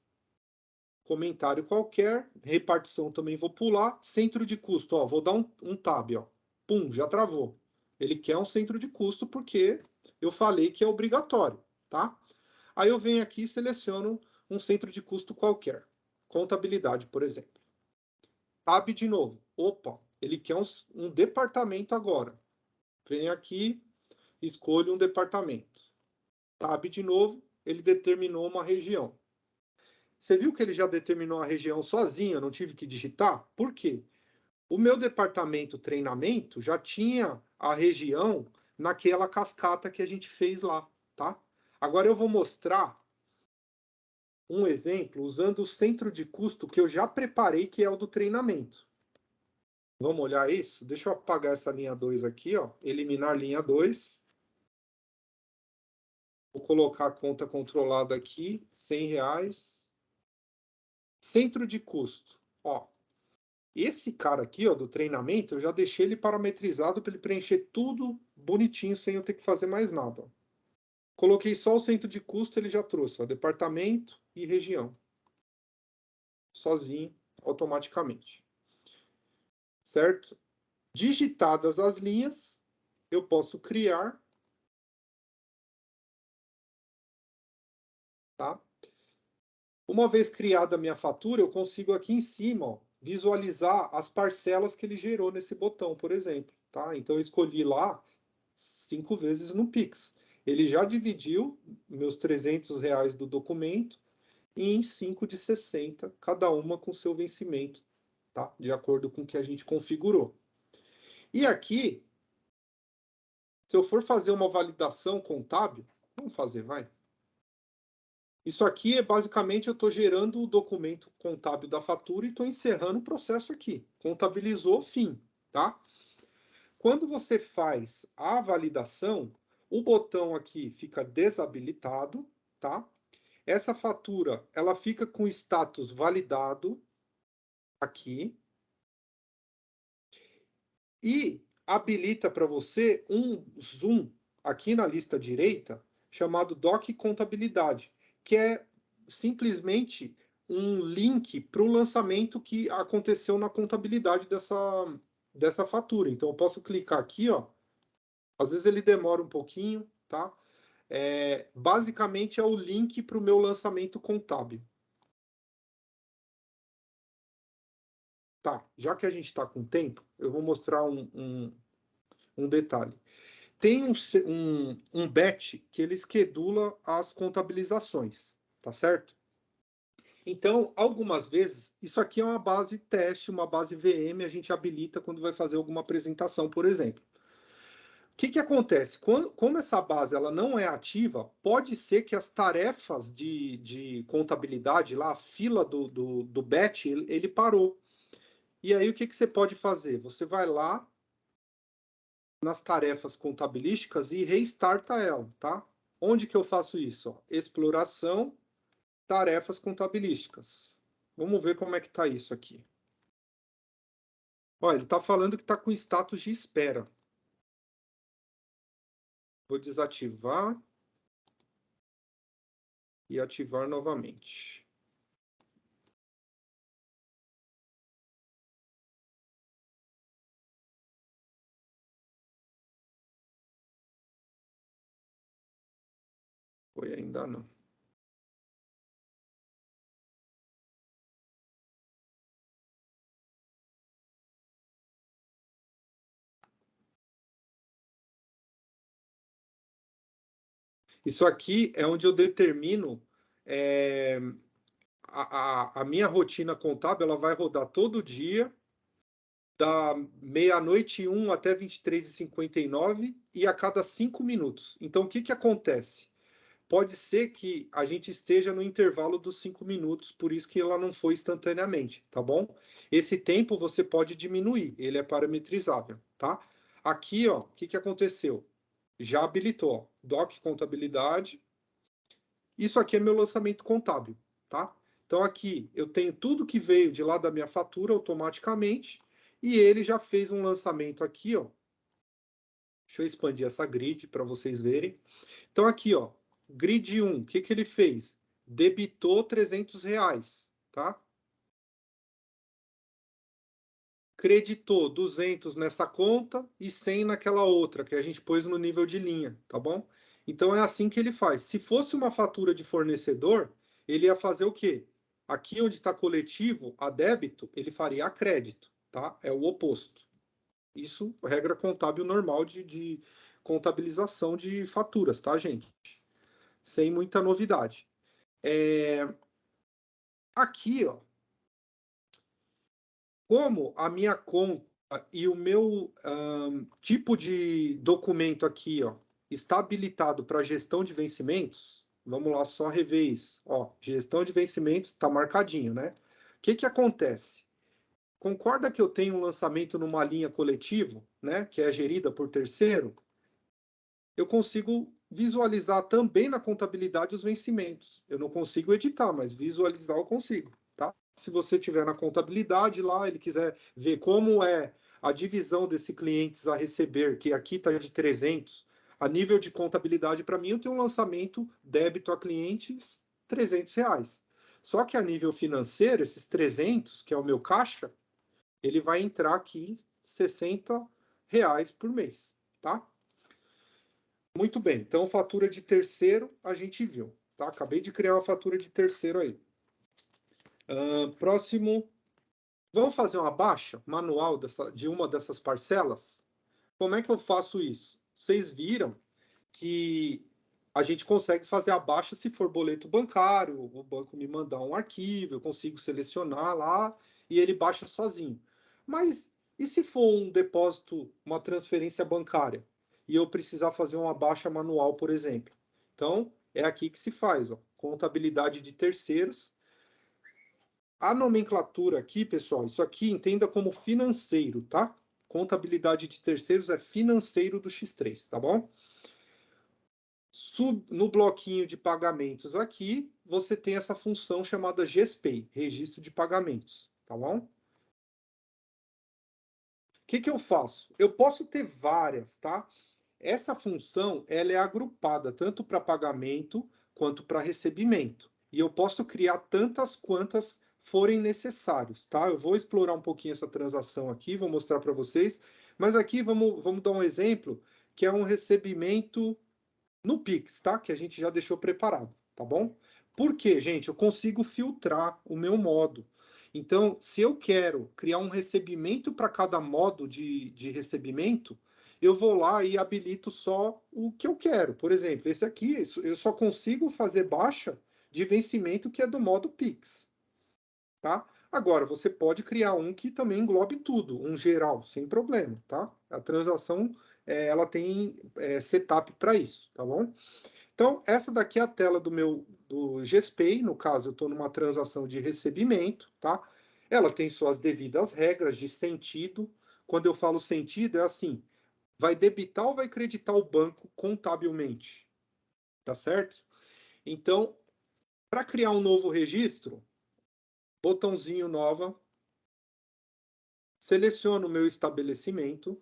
comentário qualquer, repartição também vou pular, centro de custo, ó, vou dar um tab, ó. Pum, já travou. Ele quer um centro de custo porque eu falei que é obrigatório, tá? Aí eu venho aqui e seleciono um centro de custo qualquer. Contabilidade, por exemplo. Tab de novo. Opa, ele quer um departamento agora. Venho aqui, escolho um departamento. Tab de novo, ele determinou uma região. Você viu que ele já determinou a região sozinho, eu não tive que digitar? Por quê? O meu departamento treinamento já tinha a região naquela cascata que a gente fez lá, tá? Agora eu vou mostrar um exemplo usando o centro de custo que eu já preparei, que é o do treinamento. Vamos olhar isso? Deixa eu apagar essa linha 2 aqui, ó. Eliminar linha 2. Vou colocar a conta controlada aqui, R$100. Centro de custo, ó. Esse cara aqui, ó, do treinamento, eu já deixei ele parametrizado para ele preencher tudo bonitinho, sem eu ter que fazer mais nada. Ó. Coloquei só o centro de custo, ele já trouxe, ó, departamento e região. Sozinho, automaticamente. Certo? Digitadas as linhas, eu posso criar. Tá? Uma vez criada a minha fatura, eu consigo aqui em cima, ó, visualizar as parcelas que ele gerou nesse botão, por exemplo. Tá? Então, eu escolhi lá 5 vezes no Pix. Ele já dividiu meus R$300 do documento em 5 de 60, cada uma com seu vencimento, tá? De acordo com o que a gente configurou. E aqui, se eu for fazer uma validação contábil, vamos fazer, vai. Isso aqui é basicamente eu estou gerando o documento contábil da fatura e estou encerrando o processo aqui. Contabilizou, fim, tá? Quando você faz a validação, o botão aqui fica desabilitado, tá? Essa fatura, ela fica com status validado aqui e habilita para você um zoom aqui na lista direita chamado Doc Contabilidade, que é simplesmente um link para o lançamento que aconteceu na contabilidade dessa fatura. Então, eu posso clicar aqui, ó. Às vezes ele demora um pouquinho, tá? Basicamente é o link para o meu lançamento contábil. Tá, já que a gente está com tempo, eu vou mostrar um detalhe. Tem um batch que ele schedula as contabilizações, tá certo? Então, algumas vezes, isso aqui é uma base teste, uma base VM, a gente habilita quando vai fazer alguma apresentação, por exemplo. O que acontece? Como essa base ela não é ativa, pode ser que as tarefas de contabilidade, lá, a fila do batch, ele parou. E aí, o que você pode fazer? Você vai lá nas tarefas contabilísticas e restarta ela, tá? Onde que eu faço isso? Ó, exploração, tarefas contabilísticas. Vamos ver como é que está isso aqui. Olha, ele está falando que está com status de espera. Vou desativar e ativar novamente. Foi ainda não. Isso aqui é onde eu determino a minha rotina contábil, ela vai rodar todo dia, da meia-noite e 1 até 23h59 e a cada 5 minutos. Então, o que acontece? Pode ser que a gente esteja no intervalo dos 5 minutos, por isso que ela não foi instantaneamente, tá bom? Esse tempo você pode diminuir, ele é parametrizável, tá? Aqui, ó, o que aconteceu? Já habilitou, Doc Contabilidade. Isso aqui é meu lançamento contábil, tá? Então, aqui eu tenho tudo que veio de lá da minha fatura automaticamente e ele já fez um lançamento aqui, ó. Deixa eu expandir essa grid para vocês verem. Então, aqui, ó, grid 1, o que ele fez? Debitou R$300, tá? Creditou 200 nessa conta e 100 naquela outra, que a gente pôs no nível de linha, tá bom? Então, é assim que ele faz. Se fosse uma fatura de fornecedor, ele ia fazer o quê? Aqui onde está coletivo, a débito, ele faria a crédito, tá? É o oposto. Isso, regra contábil normal de contabilização de faturas, tá, gente? Sem muita novidade. Aqui, ó, como a minha conta e o meu tipo de documento aqui, ó, está habilitado para gestão de vencimentos, vamos lá só rever isso. Ó, gestão de vencimentos está marcadinho, né? O que acontece? Concorda que eu tenho um lançamento numa linha coletivo, né, que é gerida por terceiro? Eu consigo visualizar também na contabilidade os vencimentos. Eu não consigo editar, mas visualizar eu consigo, tá? Se você tiver na contabilidade lá, ele quiser ver como é a divisão desse clientes a receber, que aqui está de 300, a nível de contabilidade, para mim, eu tenho um lançamento débito a clientes R$300. Só que a nível financeiro, esses 300, que é o meu caixa, ele vai entrar aqui R$60 por mês, tá? Muito bem, então fatura de terceiro a gente viu, tá? Acabei de criar uma fatura de terceiro aí. Próximo, vamos fazer uma baixa manual de uma dessas parcelas? Como é que eu faço isso? Vocês viram que a gente consegue fazer a baixa se for boleto bancário, o banco me mandar um arquivo, eu consigo selecionar lá e ele baixa sozinho. Mas e se for um depósito, uma transferência bancária? E eu precisar fazer uma baixa manual, por exemplo. Então, é aqui que se faz, ó, contabilidade de terceiros. A nomenclatura aqui, pessoal, isso aqui entenda como financeiro, tá? Contabilidade de terceiros é financeiro do X3, tá bom? No bloquinho de pagamentos aqui, você tem essa função chamada GESPAY, registro de pagamentos, tá bom? O que eu faço? Eu posso ter várias, tá? Essa função ela é agrupada tanto para pagamento quanto para recebimento. e eu posso criar tantas quantas forem necessários, tá? Eu vou explorar um pouquinho essa transação aqui, vou mostrar para vocês, mas aqui vamos dar um exemplo, que é um recebimento no Pix, tá? Que a gente já deixou preparado, tá bom? Por quê, gente? Eu consigo filtrar o meu modo. Então, se eu quero criar um recebimento para cada modo de recebimento, eu vou lá e habilito só o que eu quero. Por exemplo, esse aqui, eu só consigo fazer baixa de vencimento que é do modo Pix, tá? Agora, você pode criar um que também englobe tudo, um geral, sem problema, tá? A transação, ela tem setup para isso, tá bom? Então, essa daqui é a tela do GSPay, no caso, eu estou numa transação de recebimento, tá? Ela tem suas devidas regras de sentido. Quando eu falo sentido, é assim, vai debitar ou vai creditar o banco contabilmente, tá certo? Então, para criar um novo registro, botãozinho nova, seleciono o meu estabelecimento,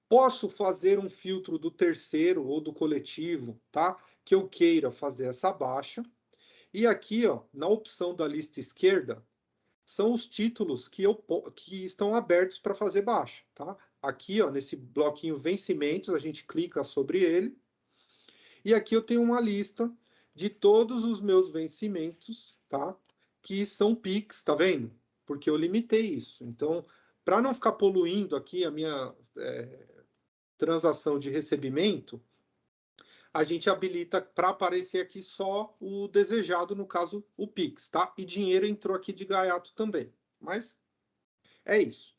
posso fazer um filtro do terceiro ou do coletivo, tá? Que eu queira fazer essa baixa. E aqui, ó, na opção da lista esquerda, são os títulos que estão abertos para fazer baixa, tá? Aqui, ó, nesse bloquinho vencimentos, a gente clica sobre ele. E aqui eu tenho uma lista de todos os meus vencimentos, tá? Que são Pix, tá vendo? Porque eu limitei isso. Então, para não ficar poluindo aqui a minha transação de recebimento, a gente habilita para aparecer aqui só o desejado, no caso, o Pix, tá? E dinheiro entrou aqui de gaiato também. Mas é isso.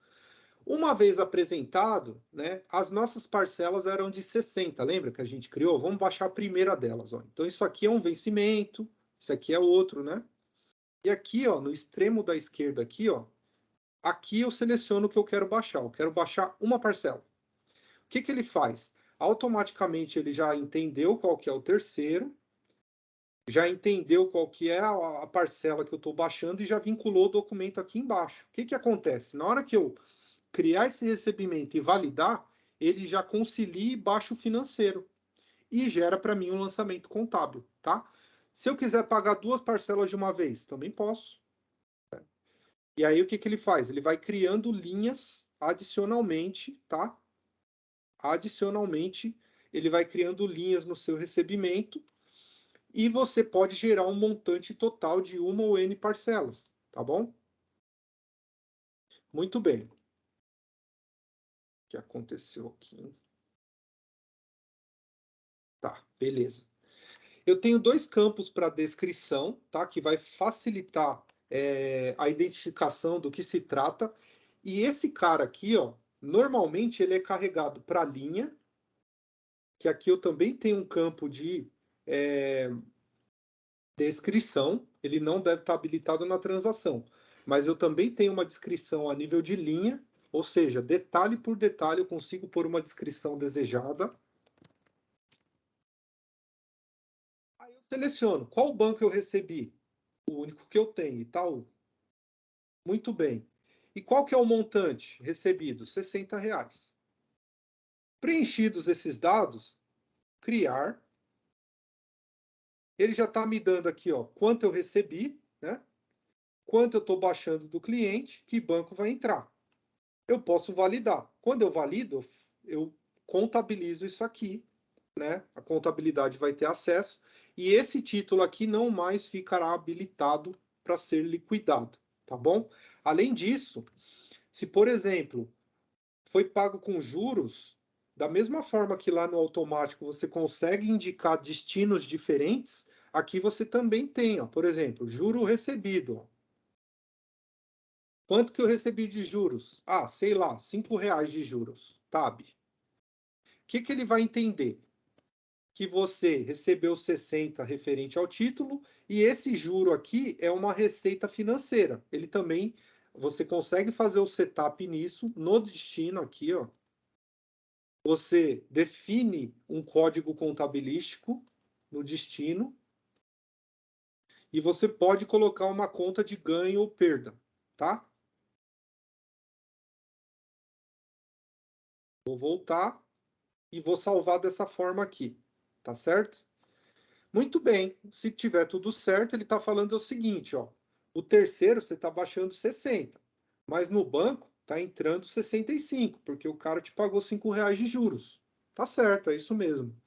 Uma vez apresentado, né, as nossas parcelas eram de 60, lembra que a gente criou? Vamos baixar a primeira delas. Ó. Então, isso aqui é um vencimento, isso aqui é outro, né? E aqui, ó, no extremo da esquerda, aqui, ó, aqui eu seleciono o que eu quero baixar. Eu quero baixar uma parcela. O que ele faz? Automaticamente ele já entendeu qual que é o terceiro, já entendeu qual que é a parcela que eu estou baixando e já vinculou o documento aqui embaixo. O que acontece? Na hora que eu criar esse recebimento e validar, ele já concilia e baixa o financeiro e gera para mim um lançamento contábil, tá? Se eu quiser pagar 2 parcelas de uma vez, também posso. E aí o que ele faz? Ele vai criando linhas adicionalmente, tá? Adicionalmente, ele vai criando linhas no seu recebimento e você pode gerar um montante total de uma ou N parcelas, tá bom? Muito bem. O que aconteceu aqui? Tá, beleza. Eu tenho 2 campos para descrição, tá? Que vai facilitar a identificação do que se trata. E esse cara aqui, ó, normalmente ele é carregado para a linha, que aqui eu também tenho um campo de descrição. Ele não deve estar habilitado na transação, mas eu também tenho uma descrição a nível de linha, ou seja, detalhe por detalhe eu consigo pôr uma descrição desejada. Aí eu seleciono qual banco eu recebi, o único que eu tenho, Itaú. Muito bem. E qual que é o montante recebido? R$60. Preenchidos esses dados, criar. Ele já está me dando aqui, ó, quanto eu recebi, né? Quanto eu estou baixando do cliente, que banco vai entrar. Eu posso validar. Quando eu valido, eu contabilizo isso aqui, né? A contabilidade vai ter acesso e esse título aqui não mais ficará habilitado para ser liquidado, tá bom? Além disso, se, por exemplo, foi pago com juros, da mesma forma que lá no automático você consegue indicar destinos diferentes, aqui você também tem, ó, por exemplo, juro recebido. Ó. Quanto que eu recebi de juros? Ah, sei lá, R$5 de juros, tab. O que ele vai entender? Que você recebeu 60 referente ao título e esse juro aqui é uma receita financeira. Ele também, você consegue fazer o setup nisso, no destino aqui, ó. Você define um código contabilístico no destino e você pode colocar uma conta de ganho ou perda, tá? Vou voltar e vou salvar dessa forma aqui, tá certo? Muito bem, se tiver tudo certo, ele está falando o seguinte, ó, o terceiro você está baixando 60, mas no banco está entrando 65, porque o cara te pagou R$ 5 de juros. Tá certo, é isso mesmo.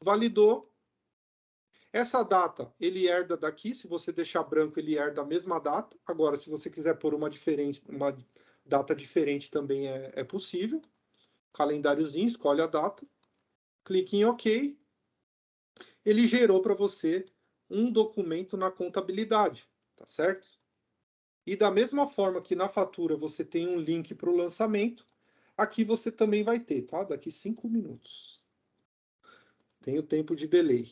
Validou. Essa data ele herda daqui, se você deixar branco ele herda a mesma data. Agora, se você quiser pôr uma data diferente também é possível. Calendáriozinho, escolhe a data, clique em OK. Ele gerou para você um documento na contabilidade, tá certo? E da mesma forma que na fatura você tem um link para o lançamento, aqui você também vai ter, tá? Daqui 5 minutos. Tem o tempo de delay.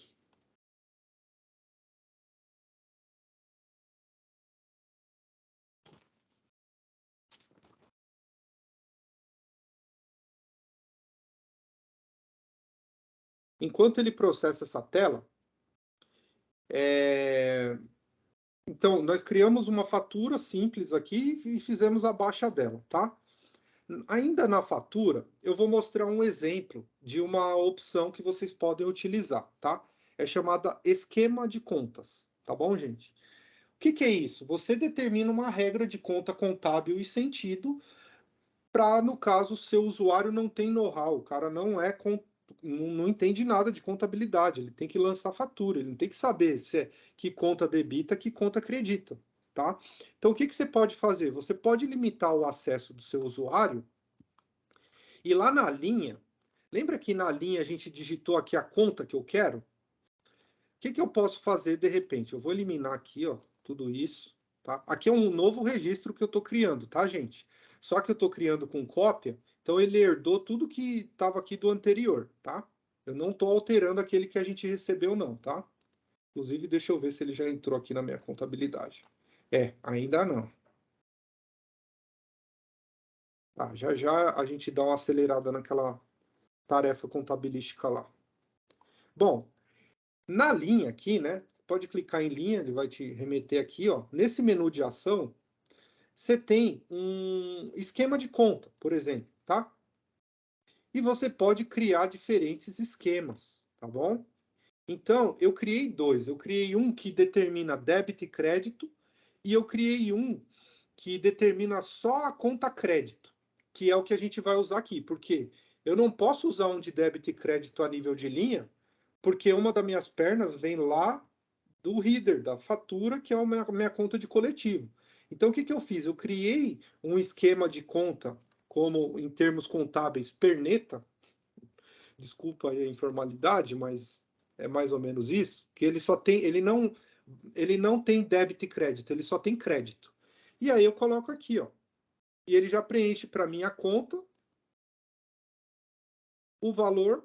Enquanto ele processa essa tela, então nós criamos uma fatura simples aqui e fizemos a baixa dela, tá? Ainda na fatura, eu vou mostrar um exemplo de uma opção que vocês podem utilizar, tá? É chamada esquema de contas, tá bom, gente? O que é isso? Você determina uma regra de conta contábil e sentido para, no caso, o seu usuário não tem know-how, o cara não entende nada de contabilidade, ele tem que lançar fatura, ele não tem que saber se é que conta debita, que conta acredita, tá? Então, o que você pode fazer? Você pode limitar o acesso do seu usuário e lá na linha, lembra que na linha a gente digitou aqui a conta que eu quero? O que eu posso fazer de repente? Eu vou eliminar aqui, ó, tudo isso, tá? Aqui é um novo registro que eu estou criando, tá, gente? Só que eu estou criando com cópia, então ele herdou tudo que estava aqui do anterior, tá? Eu não estou alterando aquele que a gente recebeu, não, tá? Inclusive, deixa eu ver se ele já entrou aqui na minha contabilidade. Ainda não. Tá, já já a gente dá uma acelerada naquela tarefa contabilística lá. Bom, na linha aqui, né? Pode clicar em linha, ele vai te remeter aqui, ó. Nesse menu de ação, você tem um esquema de conta, por exemplo, tá? E você pode criar diferentes esquemas, tá bom? Então, eu criei dois. Eu criei um que determina débito e crédito, e eu criei um que determina só a conta crédito, que é o que a gente vai usar aqui, porque eu não posso usar um de débito e crédito a nível de linha, porque uma das minhas pernas vem lá do header, da fatura, que é a minha conta de coletivo. Então, o que eu fiz? Eu criei um esquema de conta, como em termos contábeis, perneta, desculpa aí a informalidade, mas é mais ou menos isso, que ele não tem débito e crédito, ele só tem crédito. E aí eu coloco aqui, ó, e ele já preenche para mim a conta, o valor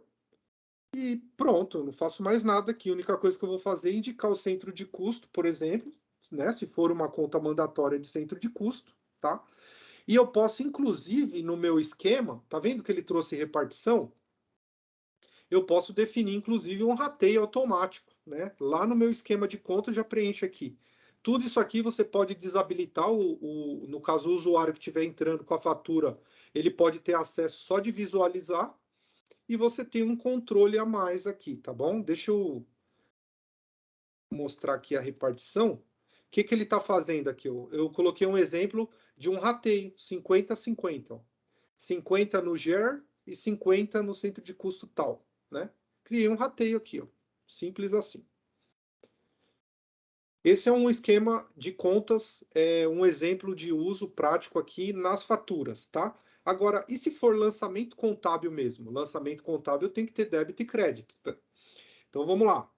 e pronto, eu não faço mais nada aqui. A única coisa que eu vou fazer é indicar o centro de custo, por exemplo, né, se for uma conta mandatória de centro de custo, tá? E eu posso, inclusive, no meu esquema, tá vendo que ele trouxe repartição? Eu posso definir, inclusive, um rateio automático, né? Lá no meu esquema de conta eu já preencho aqui. Tudo isso aqui você pode desabilitar, no caso o usuário que estiver entrando com a fatura, ele pode ter acesso só de visualizar, e você tem um controle a mais aqui, tá bom? Deixa eu mostrar aqui a repartição. O que ele está fazendo aqui? Eu coloquei um exemplo de um rateio, 50-50. 50 no GER e 50 no centro de custo tal, né? Criei um rateio aqui, ó. Simples assim. Esse é um esquema de contas, um exemplo de uso prático aqui nas faturas, tá? Agora, e se for lançamento contábil mesmo? Lançamento contábil tem que ter débito e crédito. Tá? Então, vamos lá.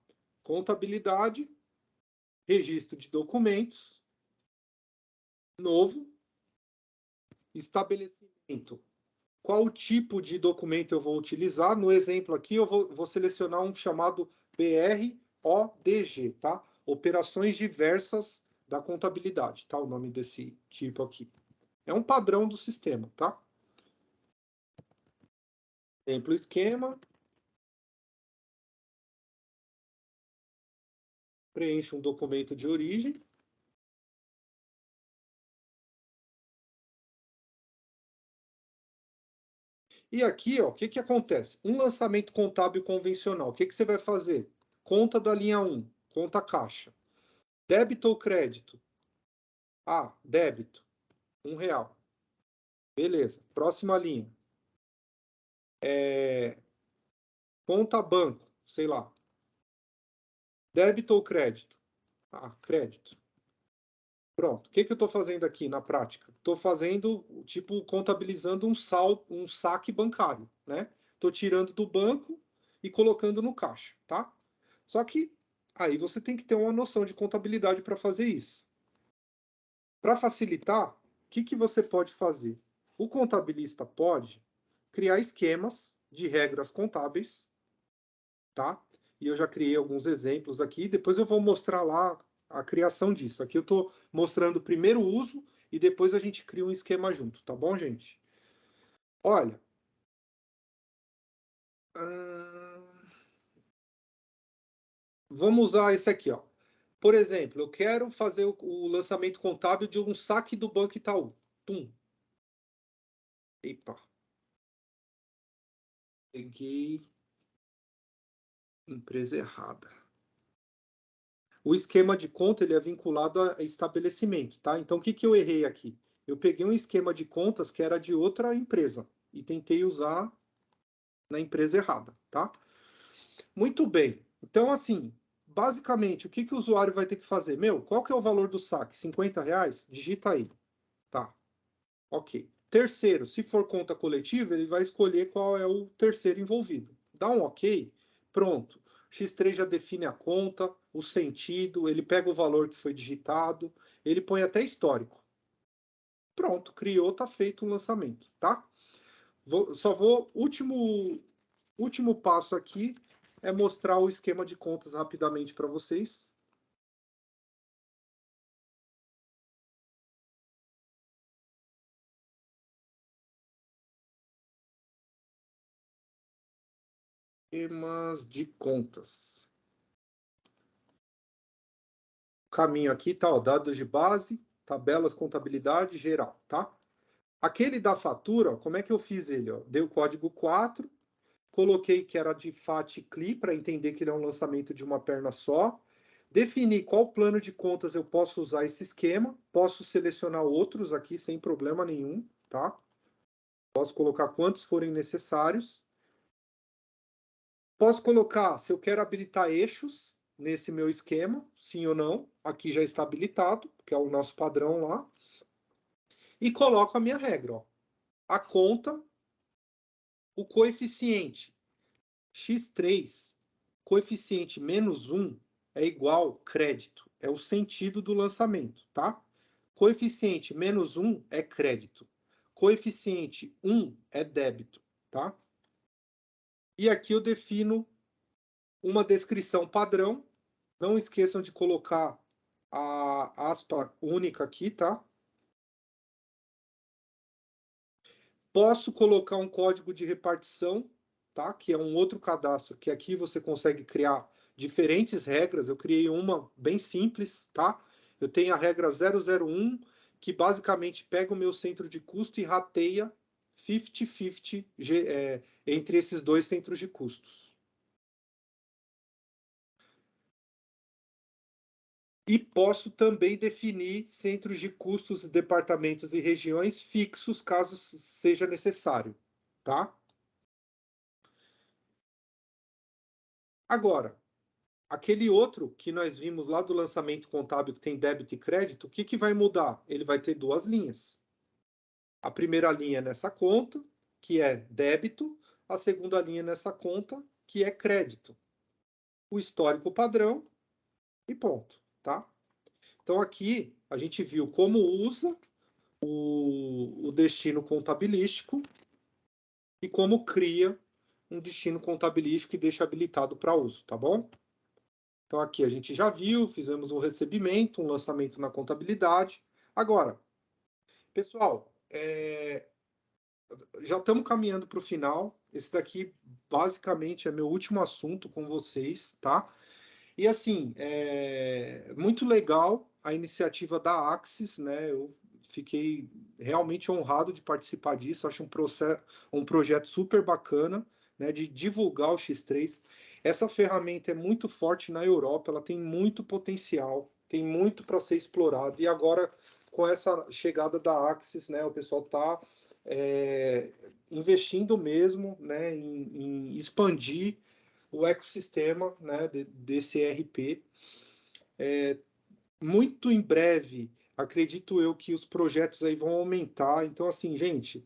Contabilidade, registro de documentos, novo, estabelecimento. Qual tipo de documento eu vou utilizar? No exemplo aqui, eu vou selecionar um chamado BRODG, tá? Operações diversas da contabilidade, tá? O nome desse tipo aqui. É um padrão do sistema, tá? Exemplo esquema. Preencha um documento de origem. E aqui, ó, o que acontece? Um lançamento contábil convencional, o que você vai fazer? conta da linha 1, conta caixa. Débito ou crédito? Ah, débito, R$1. Beleza, próxima linha. Conta banco, sei lá. Débito ou crédito? Ah, crédito. Pronto. O que eu estou fazendo aqui na prática? Estou fazendo, tipo, contabilizando um saque bancário, né? Estou tirando do banco e colocando no caixa, tá? Só que aí você tem que ter uma noção de contabilidade para fazer isso. Para facilitar, o que você pode fazer? O contabilista pode criar esquemas de regras contábeis, tá? E eu já criei alguns exemplos aqui, depois eu vou mostrar lá a criação disso. Aqui eu estou mostrando o primeiro uso e depois a gente cria um esquema junto, tá bom, gente? Olha, vamos usar esse aqui, ó. Por exemplo, eu quero fazer o lançamento contábil de um saque do Banco Itaú. Pum. Epa. Peguei empresa errada. O esquema de conta ele é vinculado a estabelecimento, tá? Então, o que eu errei aqui? Eu peguei um esquema de contas que era de outra empresa e tentei usar na empresa errada, tá? Muito bem. Então, assim, basicamente, o que o usuário vai ter que fazer? Meu, qual que é o valor do saque? R$50? Digita aí. Tá. Ok. Terceiro, se for conta coletiva, ele vai escolher qual é o terceiro envolvido. Dá um ok, pronto. X3 já define a conta, o sentido, ele pega o valor que foi digitado, ele põe até histórico. Pronto, criou, tá feito o lançamento, tá? Último passo aqui é mostrar o esquema de contas rapidamente para vocês. Esquemas de contas. Caminho aqui, tá, ó, dados de base, tabelas, contabilidade geral, tá? Aquele da fatura, ó, como é que eu fiz ele? Ó? Dei o código 4, coloquei que era de FAT CLI para entender que ele é um lançamento de uma perna só, defini qual plano de contas eu posso usar esse esquema, posso selecionar outros aqui sem problema nenhum, tá? Posso colocar quantos forem necessários. Posso colocar se eu quero habilitar eixos nesse meu esquema, sim ou não. Aqui já está habilitado, que é o nosso padrão lá. E coloco a minha regra, ó. A conta, o coeficiente x3, coeficiente menos 1 é igual crédito. É o sentido do lançamento, tá? Coeficiente menos 1 é crédito. Coeficiente 1 é débito, tá? E aqui eu defino uma descrição padrão. Não esqueçam de colocar a aspa única aqui, tá? Posso colocar um código de repartição, tá? Que é um outro cadastro, que aqui você consegue criar diferentes regras. Eu criei uma bem simples, tá? Eu tenho a regra 001, que basicamente pega o meu centro de custo e rateia 50-50 entre esses dois centros de custos. E posso também definir centros de custos, departamentos e regiões fixos, caso seja necessário, tá? Agora, aquele outro que nós vimos lá do lançamento contábil que tem débito e crédito, o que vai mudar? Ele vai ter duas linhas. A primeira linha nessa conta, que é débito, a segunda linha nessa conta, que é crédito. O histórico padrão e ponto, tá? Então aqui a gente viu como usa o destino contabilístico e como cria um destino contabilístico e deixa habilitado para uso, tá bom? Então aqui a gente já viu, fizemos um recebimento, um lançamento na contabilidade. Agora, pessoal, já estamos caminhando para o final. Esse daqui basicamente é meu último assunto com vocês, tá? E assim, muito legal a iniciativa da Axis, né? Eu fiquei realmente honrado de participar disso. Acho um projeto super bacana, né? De divulgar o X3. Essa ferramenta é muito forte na Europa, ela tem muito potencial, tem muito para ser explorado. E agora, com essa chegada da Axis, né, o pessoal está investindo mesmo, né, em expandir o ecossistema, né, desse ERP. Muito em breve, acredito eu que os projetos aí vão aumentar. Então, assim, gente,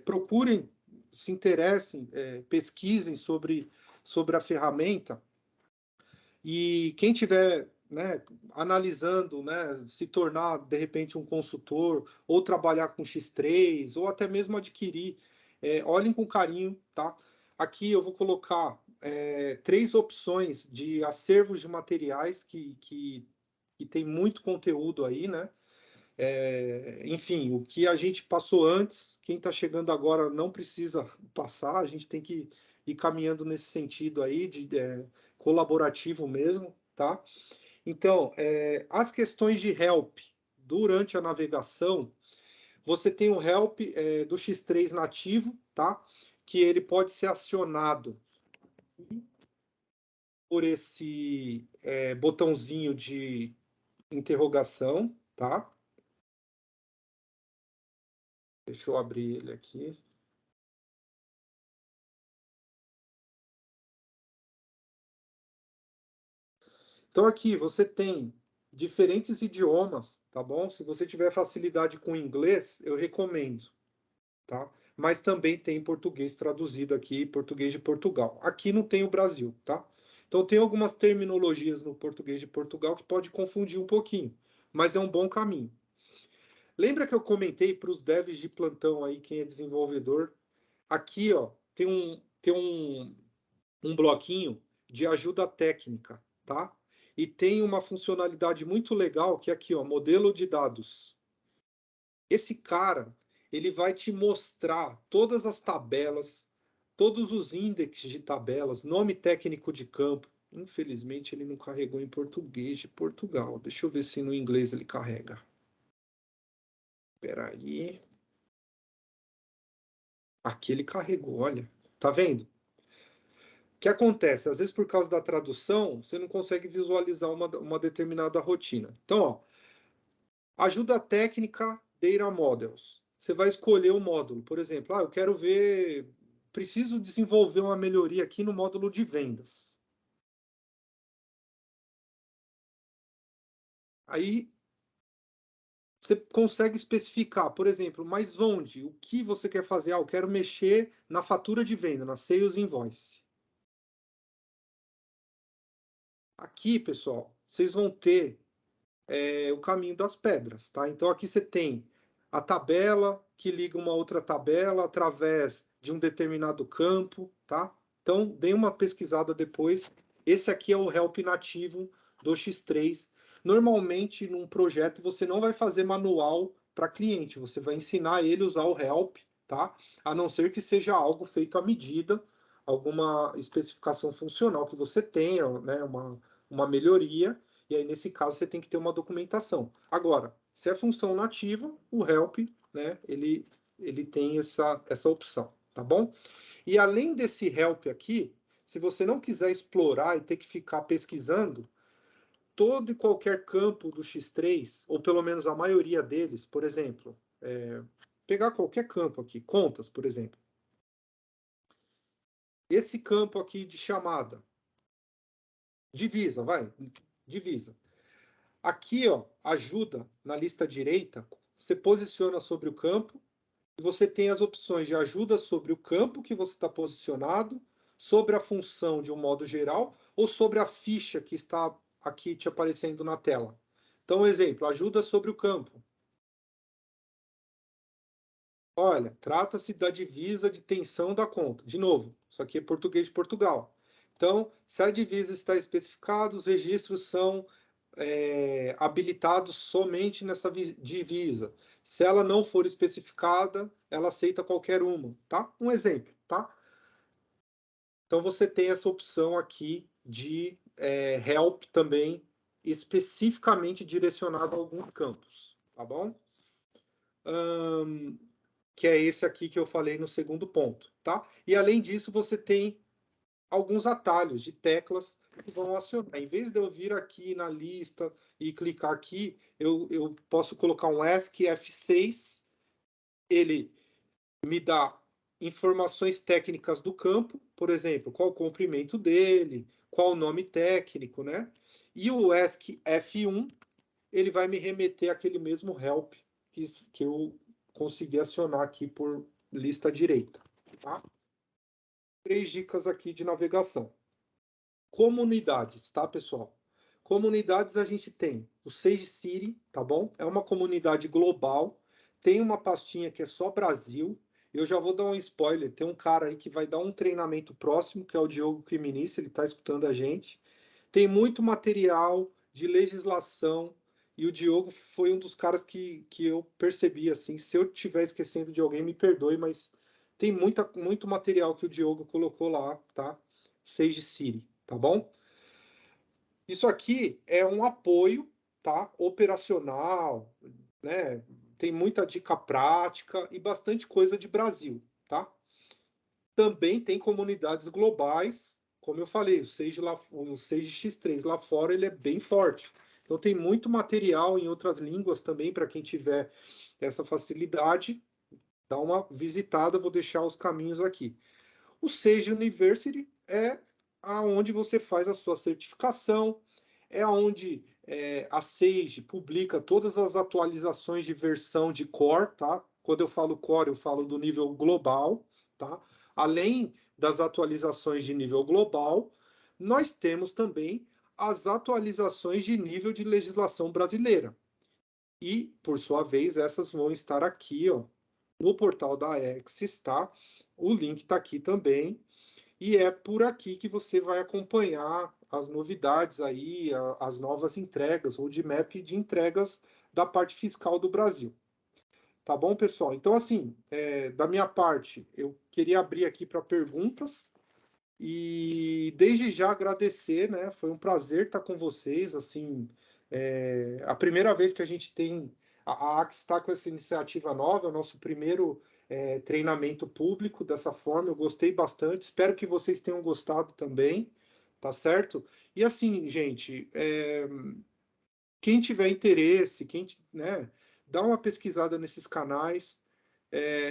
procurem, se interessem, pesquisem sobre a ferramenta. E quem tiver, né, analisando, né, se tornar de repente um consultor ou trabalhar com X3 ou até mesmo adquirir, olhem com carinho, tá? Aqui eu vou colocar 3 opções de acervos de materiais que tem muito conteúdo aí, né? Enfim, o que a gente passou antes, quem está chegando agora não precisa passar, a gente tem que ir caminhando nesse sentido aí, de colaborativo mesmo, tá? Então, as questões de help durante a navegação, você tem o help do X3 nativo, tá? Que ele pode ser acionado por esse botãozinho de interrogação, tá? Deixa eu abrir ele aqui. Então aqui você tem diferentes idiomas, tá bom? Se você tiver facilidade com inglês, eu recomendo, tá? Mas também tem português traduzido aqui, português de Portugal. Aqui não tem o Brasil, tá? Então tem algumas terminologias no português de Portugal que pode confundir um pouquinho, mas é um bom caminho. Lembra que eu comentei para os devs de plantão aí, quem é desenvolvedor? Aqui, ó, tem um bloquinho de ajuda técnica, tá? E tem uma funcionalidade muito legal que é aqui, ó, modelo de dados. Esse cara, ele vai te mostrar todas as tabelas, todos os índices de tabelas, nome técnico de campo. Infelizmente, ele não carregou em português de Portugal. Deixa eu ver se no inglês ele carrega. Espera aí. Aqui ele carregou, olha. Tá vendo? O que acontece? Às vezes, por causa da tradução, você não consegue visualizar uma determinada rotina. Então, ó, ajuda técnica Data Models. Você vai escolher o módulo. Por exemplo, eu quero ver, preciso desenvolver uma melhoria aqui no módulo de vendas. Aí você consegue especificar, por exemplo, mas onde? O que você quer fazer? Eu quero mexer na fatura de venda, na Sales Invoice. Aqui, pessoal, vocês vão ter o caminho das pedras, tá? Então aqui você tem a tabela que liga uma outra tabela através de um determinado campo, tá? Então dê uma pesquisada depois. Esse aqui é o help nativo do X3. Normalmente num projeto você não vai fazer manual para cliente, você vai ensinar ele a usar o help, tá? A não ser que seja algo feito à medida, alguma especificação funcional que você tenha, né? Uma melhoria. E aí, nesse caso, você tem que ter uma documentação. Agora, se é função nativa, o help, né, ele tem essa opção, tá bom? E além desse help aqui, se você não quiser explorar e ter que ficar pesquisando, todo e qualquer campo do X3, ou pelo menos a maioria deles, por exemplo, pegar qualquer campo aqui, contas, por exemplo. Esse campo aqui de chamada, divisa, vai, divisa. Aqui, ó, ajuda na lista direita, você posiciona sobre o campo e você tem as opções de ajuda sobre o campo que você está posicionado, sobre a função de um modo geral ou sobre a ficha que está aqui te aparecendo na tela. Então, exemplo, ajuda sobre o campo. Olha, trata-se da divisa de tensão da conta. De novo, isso aqui é português de Portugal. Então, se a divisa está especificada, os registros são habilitados somente nessa divisa. Se ela não for especificada, ela aceita qualquer uma, tá? Um exemplo, tá? Então você tem essa opção aqui de help também especificamente direcionado a alguns campos, tá bom? Que é esse aqui que eu falei no segundo ponto, tá? E além disso, você tem alguns atalhos de teclas que vão acionar. Em vez de eu vir aqui na lista e clicar aqui, eu posso colocar um ESC F6, ele me dá informações técnicas do campo, por exemplo, qual o comprimento dele, qual o nome técnico, né? E o ESC F1, ele vai me remeter àquele mesmo help que eu consegui acionar aqui por lista direita, tá? 3 dicas aqui de navegação. Comunidades, tá, pessoal? Comunidades a gente tem o Sage City, tá bom? É uma comunidade global, tem uma pastinha que é só Brasil. Eu já vou dar um spoiler, tem um cara aí que vai dar um treinamento próximo, que é o Diogo Criminice, ele está escutando a gente. Tem muito material de legislação, e o Diogo foi um dos caras que eu percebi, assim, se eu estiver esquecendo de alguém, me perdoe, mas tem muito material que o Diogo colocou lá, tá? Sage City, tá bom? Isso aqui é um apoio, tá? Operacional, né? Tem muita dica prática e bastante coisa de Brasil, tá? Também tem comunidades globais, como eu falei, o Sage X3 lá fora ele é bem forte. Então tem muito material em outras línguas também para quem tiver essa facilidade. Dá uma visitada, vou deixar os caminhos aqui. O Sage University é aonde você faz a sua certificação, é onde a Sage publica todas as atualizações de versão de core, tá? Quando eu falo core, eu falo do nível global, tá? Além das atualizações de nível global, nós temos também as atualizações de nível de legislação brasileira. E, por sua vez, essas vão estar aqui, ó, no portal da Axis, tá? O link está aqui também. E é por aqui que você vai acompanhar as novidades aí, as novas entregas, roadmap de entregas da parte fiscal do Brasil. Tá bom, pessoal? Então, assim, da minha parte, eu queria abrir aqui para perguntas e desde já agradecer, né? Foi um prazer estar com vocês, assim, a primeira vez que a gente tem, a Axis está com essa iniciativa nova, é o nosso primeiro treinamento público dessa forma, eu gostei bastante, espero que vocês tenham gostado também, tá certo? E assim, gente, quem tiver interesse, né, dá uma pesquisada nesses canais.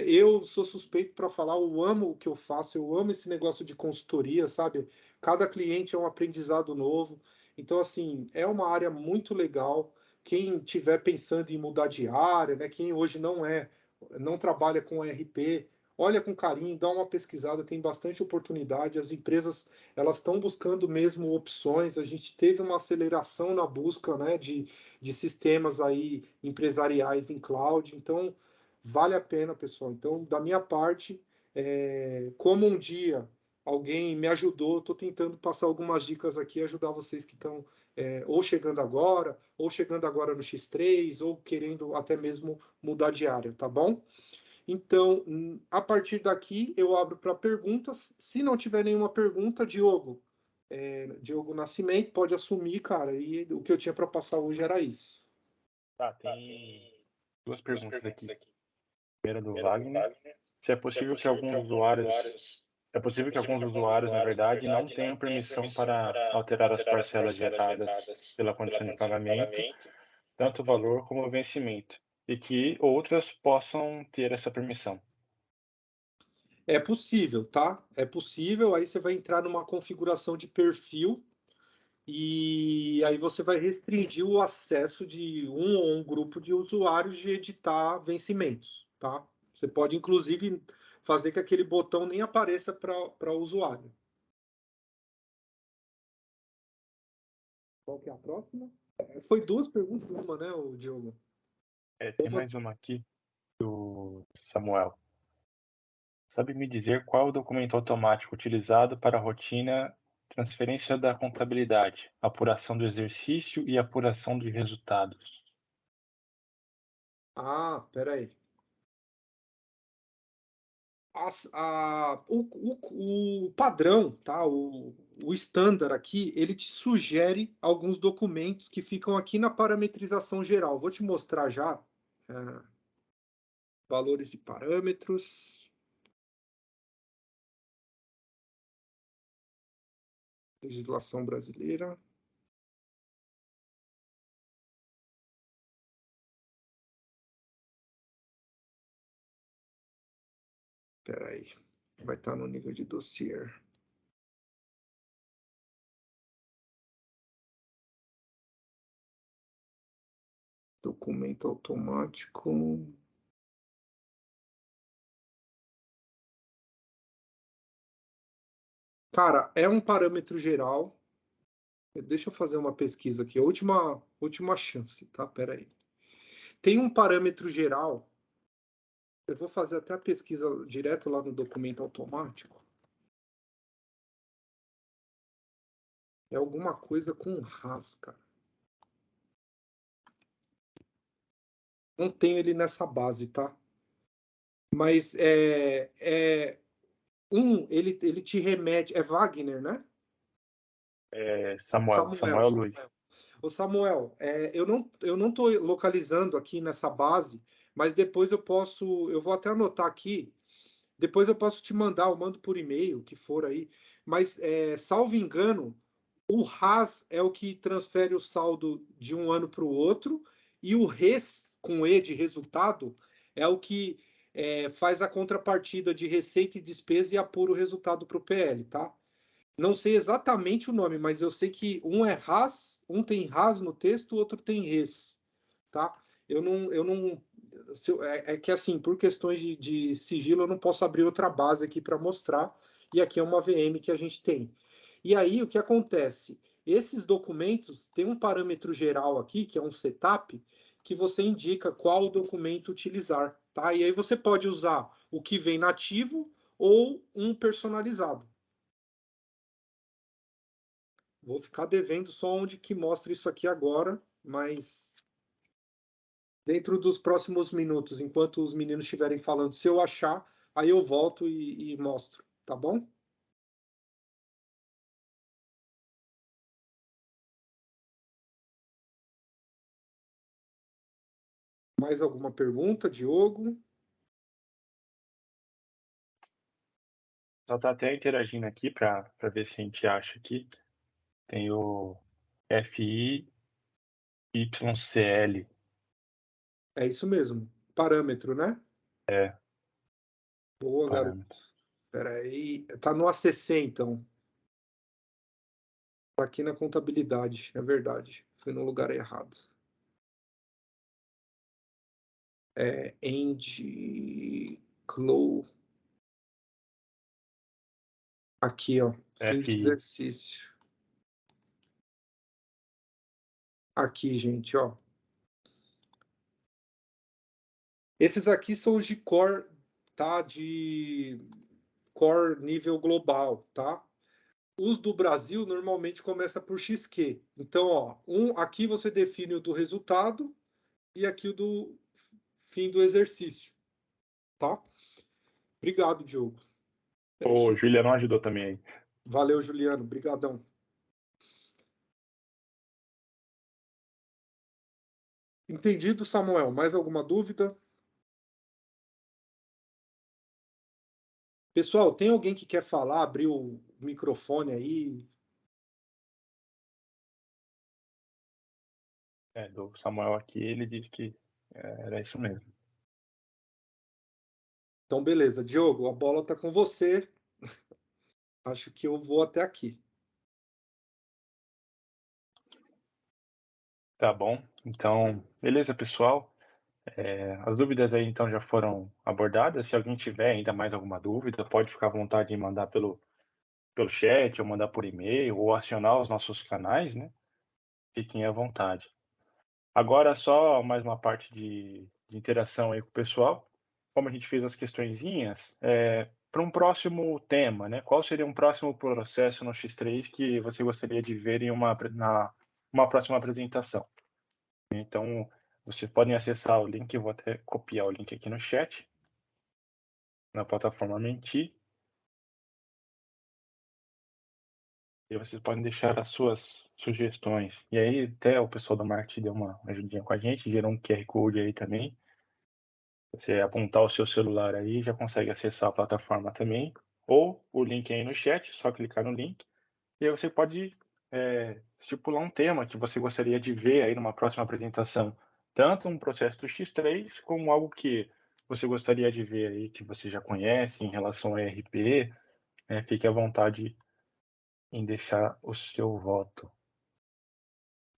Eu sou suspeito para falar, eu amo o que eu faço, eu amo esse negócio de consultoria, sabe? Cada cliente é um aprendizado novo. Então, assim, é uma área muito legal. Quem tiver pensando em mudar de área, né? Quem hoje não trabalha com ERP, olha com carinho, dá uma pesquisada, tem bastante oportunidade. As empresas, elas estão buscando mesmo opções. A gente teve uma aceleração na busca, né, de sistemas aí empresariais em cloud. Então, vale a pena, pessoal. Então, da minha parte, como um dia alguém me ajudou, estou tentando passar algumas dicas aqui, ajudar vocês que estão ou chegando agora no X3, ou querendo até mesmo mudar de área, tá bom? Então, a partir daqui, eu abro para perguntas. Se não tiver nenhuma pergunta, Diogo Nascimento, pode assumir, cara, e o que eu tinha para passar hoje era isso. Tá, tem duas perguntas aqui. Primeira do Wagner. Se é possível que alguns usuários, na verdade, não tenham permissão para alterar as parcelas geradas pela condição de pagamento, tanto o valor como o vencimento, e que outras possam ter essa permissão. É possível, tá? É possível, aí você vai entrar numa configuração de perfil e aí você vai restringir o acesso de um ou um grupo de usuários de editar vencimentos, tá? Você pode, inclusive, fazer que aquele botão nem apareça para o usuário. Qual que é a próxima? Foi 2 perguntas, uma, né, Diogo? Tem mais uma aqui, do Samuel. Sabe me dizer qual é o documento automático utilizado para a rotina transferência da contabilidade, apuração do exercício e apuração de resultados? Peraí. O padrão, tá? O standard aqui, ele te sugere alguns documentos que ficam aqui na parametrização geral. Vou te mostrar já. Valores e parâmetros. Legislação brasileira. Espera aí. Vai estar no nível de dossiê. Documento automático. Cara, é um parâmetro geral. Deixa eu fazer uma pesquisa aqui. Última chance, tá? Espera aí. Tem um parâmetro geral. Eu vou fazer até a pesquisa direto lá no documento automático. É alguma coisa com RAS, cara. Não tenho ele nessa base, tá? Mas ele te remete. É Wagner, né? Samuel Luiz. Ô Samuel, eu não estou localizando aqui nessa base, mas depois eu vou até anotar aqui, depois eu posso te mandar, eu mando por e-mail, o que for aí, mas salvo engano, o RAS é o que transfere o saldo de um ano para o outro, e o RES, com E de resultado, é o que faz a contrapartida de receita e despesa e apura o resultado para o PL, tá? Não sei exatamente o nome, mas eu sei que um é RAS, um tem RAS no texto, o outro tem RES, tá? Eu não, é que assim, por questões de sigilo, eu não posso abrir outra base aqui para mostrar, e aqui é uma VM que a gente tem. E aí, o que acontece? Esses documentos têm um parâmetro geral aqui, que é um setup, que você indica qual documento utilizar, tá? E aí você pode usar o que vem nativo ou um personalizado. Vou ficar devendo só onde que mostra isso aqui agora, mas dentro dos próximos minutos, enquanto os meninos estiverem falando, se eu achar, aí eu volto e mostro, tá bom? Mais alguma pergunta, Diogo? Só tá até interagindo aqui para ver se a gente acha aqui. Tem o FIYCL. É isso mesmo. Parâmetro, né? É, Boa, garoto. parâmetro. Espera aí. Tá no ACC, então. Tá aqui na contabilidade, é verdade. Fui no lugar errado. End Clow. Aqui, ó. Fim de FI. exercício. Aqui, gente, ó. Esses aqui são os de core, tá? De core nível global, tá? Os do Brasil normalmente começa por XQ. Então, ó, aqui você define o do resultado e aqui o do fim do exercício, tá? Obrigado, Diogo. É isso. O Juliano ajudou também aí. Valeu, Juliano. Obrigadão. Entendido, Samuel. Mais alguma dúvida? Pessoal, tem alguém que quer falar, abrir o microfone aí? Do Samuel aqui, ele disse que era isso mesmo. Então, beleza. Diogo, a bola está com você. Acho que eu vou até aqui. Tá bom. Então, beleza, pessoal. As dúvidas aí então já foram abordadas. Se alguém tiver ainda mais alguma dúvida, pode ficar à vontade de mandar pelo chat, ou mandar por e-mail, ou acionar os nossos canais, né? Fiquem à vontade. Agora só mais uma parte de interação aí com o pessoal. Como a gente fez as questõezinhas, para um próximo tema, né? Qual seria um próximo processo no X3 que você gostaria de ver em uma próxima apresentação? Então, vocês podem acessar o link, eu vou até copiar o link aqui no chat, na plataforma Menti. E vocês podem deixar as suas sugestões. E aí, até o pessoal da marketing deu uma ajudinha com a gente, gerou um QR Code aí também. Você apontar o seu celular aí, já consegue acessar a plataforma também. Ou o link aí no chat, só clicar no link. E aí você pode estipular um tema que você gostaria de ver aí numa próxima apresentação, tanto um processo do X3, como algo que você gostaria de ver aí, que você já conhece em relação a ERP, né? Fique à vontade em deixar o seu voto.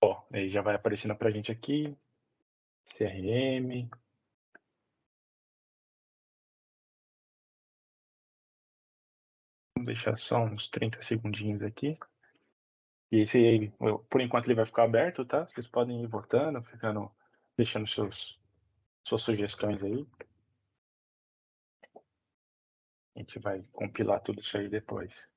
Ó, aí já vai aparecendo para a gente aqui, CRM. Vamos deixar só uns 30 segundinhos aqui. E esse aí, por enquanto ele vai ficar aberto, tá? Vocês podem ir votando, deixando suas sugestões aí. A gente vai compilar tudo isso aí depois.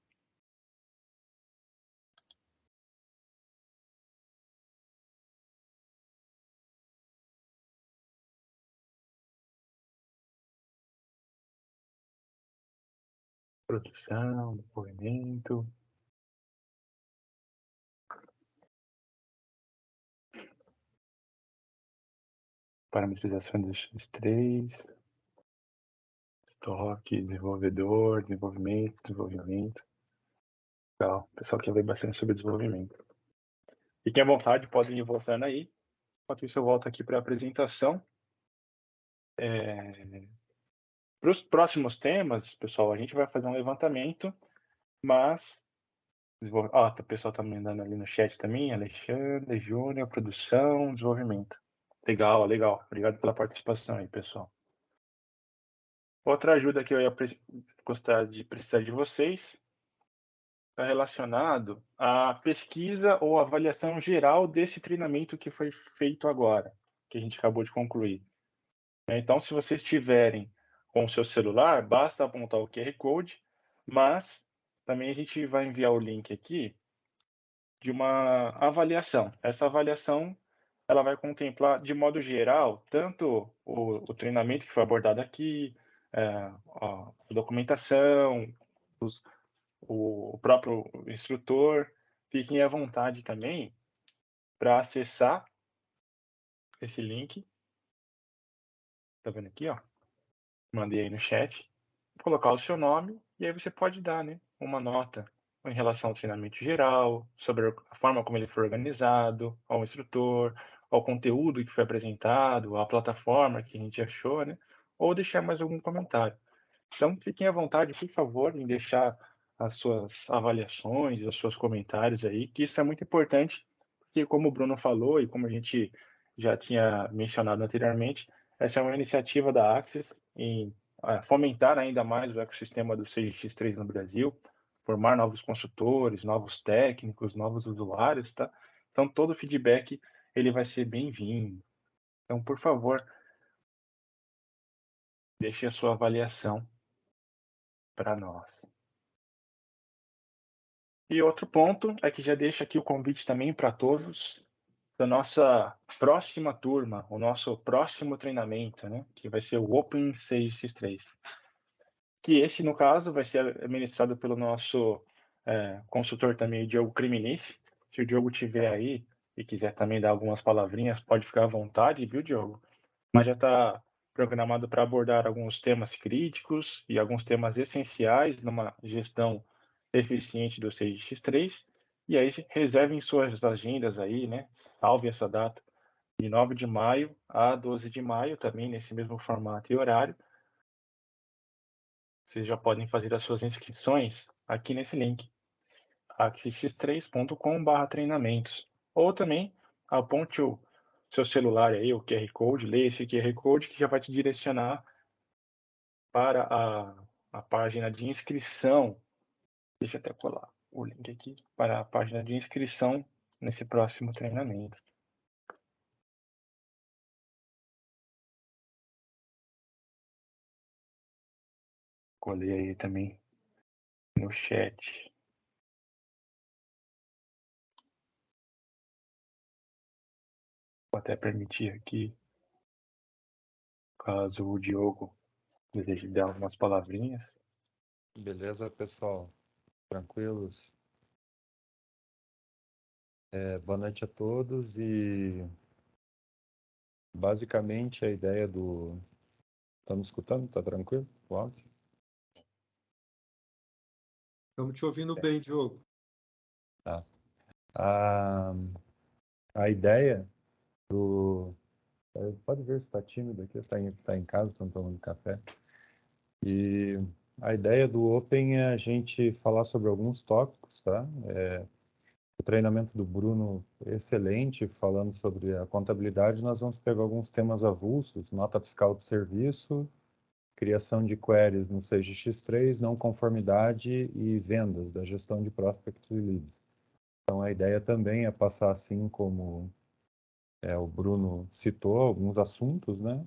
Produção, depoimento. Parametrização do X3. Estoque, desenvolvimento. Legal. O pessoal quer ver bastante sobre desenvolvimento. Fiquem à vontade, podem ir votando aí. Enquanto isso, eu volto aqui para a apresentação. Para os próximos temas, pessoal, a gente vai fazer um levantamento, mas... o pessoal está me mandando ali no chat também, Alexandre, Júnior, produção, desenvolvimento. Legal, legal. Obrigado pela participação aí, pessoal. Outra ajuda que eu ia gostar de precisar de vocês está relacionado à pesquisa ou avaliação geral desse treinamento que foi feito agora, que a gente acabou de concluir. Então, se vocês tiverem com o seu celular, basta apontar o QR Code, mas também a gente vai enviar o link aqui de uma avaliação. Essa avaliação ela vai contemplar, de modo geral, tanto o treinamento que foi abordado aqui, a documentação, o próprio instrutor. Fiquem à vontade também para acessar esse link. Tá vendo aqui, ó? Mandei aí no chat. Colocar o seu nome e aí você pode dar, né, uma nota em relação ao treinamento geral, sobre a forma como ele foi organizado, ao instrutor, ao conteúdo que foi apresentado, à plataforma que a gente achou, né? Ou deixar mais algum comentário. Então, fiquem à vontade, por favor, em deixar as suas avaliações, os seus comentários aí, que isso é muito importante, porque como o Bruno falou e como a gente já tinha mencionado anteriormente, essa é uma iniciativa da Axis em fomentar ainda mais o ecossistema do CGX3 no Brasil, formar novos consultores, novos técnicos, novos usuários, tá? Então, todo feedback ele vai ser bem-vindo. Então, por favor, deixe a sua avaliação para nós. E outro ponto é que já deixa aqui o convite também para todos da nossa próxima turma, o nosso próximo treinamento, né? Que vai ser o Open 6x3. Que esse, no caso, vai ser administrado pelo nosso consultor também, Diogo Criminici. Se o Diogo tiver aí e quiser também dar algumas palavrinhas, pode ficar à vontade, viu, Diogo? Mas já está programado para abordar alguns temas críticos e alguns temas essenciais numa gestão eficiente do 6x3. E aí reservem suas agendas aí, né? Salve essa data, de 9 de maio a 12 de maio, também nesse mesmo formato e horário. Vocês já podem fazer as suas inscrições aqui nesse link, axisx3.com/treinamentos. Ou também aponte o seu celular aí, o QR Code, leia esse QR Code que já vai te direcionar para a página de inscrição. Deixa eu até colar o link aqui para a página de inscrição nesse próximo treinamento. Colei aí também no chat. Vou até permitir aqui, caso o Diogo deseje dar algumas palavrinhas. Beleza, pessoal? Tranquilos? Boa noite a todos e basicamente a ideia do... Tá me escutando? Tá tranquilo? O áudio? Estamos te ouvindo bem, Diogo. Tá. A ideia do... Pode ver se está tímido aqui, tá em casa, estão tomando café. E a ideia do Open é a gente falar sobre alguns tópicos, tá? O treinamento do Bruno, excelente, falando sobre a contabilidade. Nós vamos pegar alguns temas avulsos, nota fiscal de serviço, criação de queries no CGX3, não conformidade e vendas da gestão de prospect e leads. Então, a ideia também é passar, assim como o Bruno citou, alguns assuntos, né?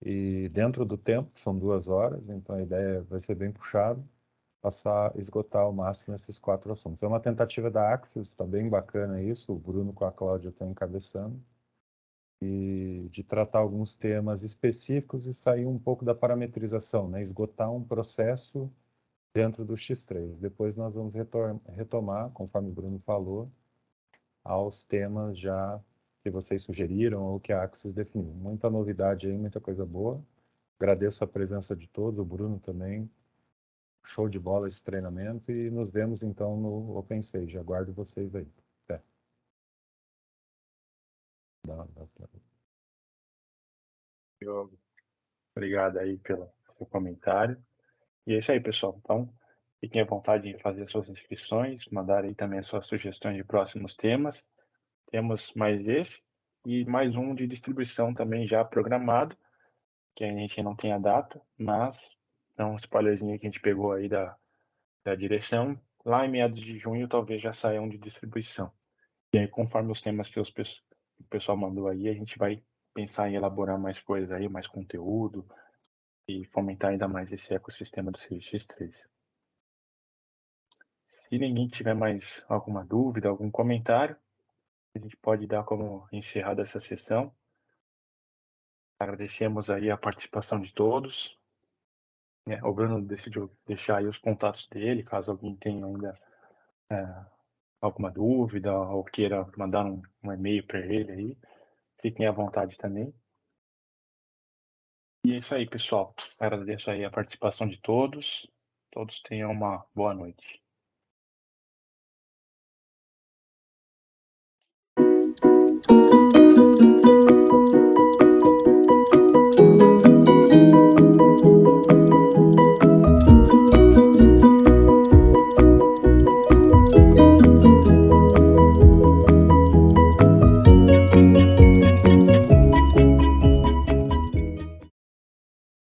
E dentro do tempo, que são 2 horas, então a ideia vai ser bem puxada, esgotar ao máximo esses 4 assuntos. É uma tentativa da Axis, está bem bacana isso, o Bruno com a Cláudia estão encabeçando, e de tratar alguns temas específicos e sair um pouco da parametrização, né? Esgotar um processo dentro do X3. Depois nós vamos retomar, conforme o Bruno falou, aos temas já que vocês sugeriram ou que a Axis definiu. Muita novidade aí, muita coisa boa. Agradeço a presença de todos, o Bruno também. Show de bola esse treinamento e nos vemos então no OpenSage. Aguardo vocês aí. Até. Diogo, obrigado aí pelo seu comentário. E é isso aí, pessoal. Então, fiquem à vontade em fazer suas inscrições, mandar aí também as suas sugestões de próximos temas. Temos mais esse e mais um de distribuição também já programado, que a gente não tem a data, mas é um spoilerzinho que a gente pegou aí da direção. Lá em meados de junho talvez já saia um de distribuição. E aí, conforme os temas que o pessoal mandou aí, a gente vai pensar em elaborar mais coisas aí, mais conteúdo e fomentar ainda mais esse ecossistema do CX3. Se ninguém tiver mais alguma dúvida, algum comentário, a gente pode dar como encerrada essa sessão. Agradecemos aí a participação de todos. O Bruno decidiu deixar aí os contatos dele, caso alguém tenha ainda alguma dúvida ou queira mandar um e-mail para ele aí. Fiquem à vontade também. E é isso aí, pessoal. Agradeço aí a participação de todos. Todos tenham uma boa noite.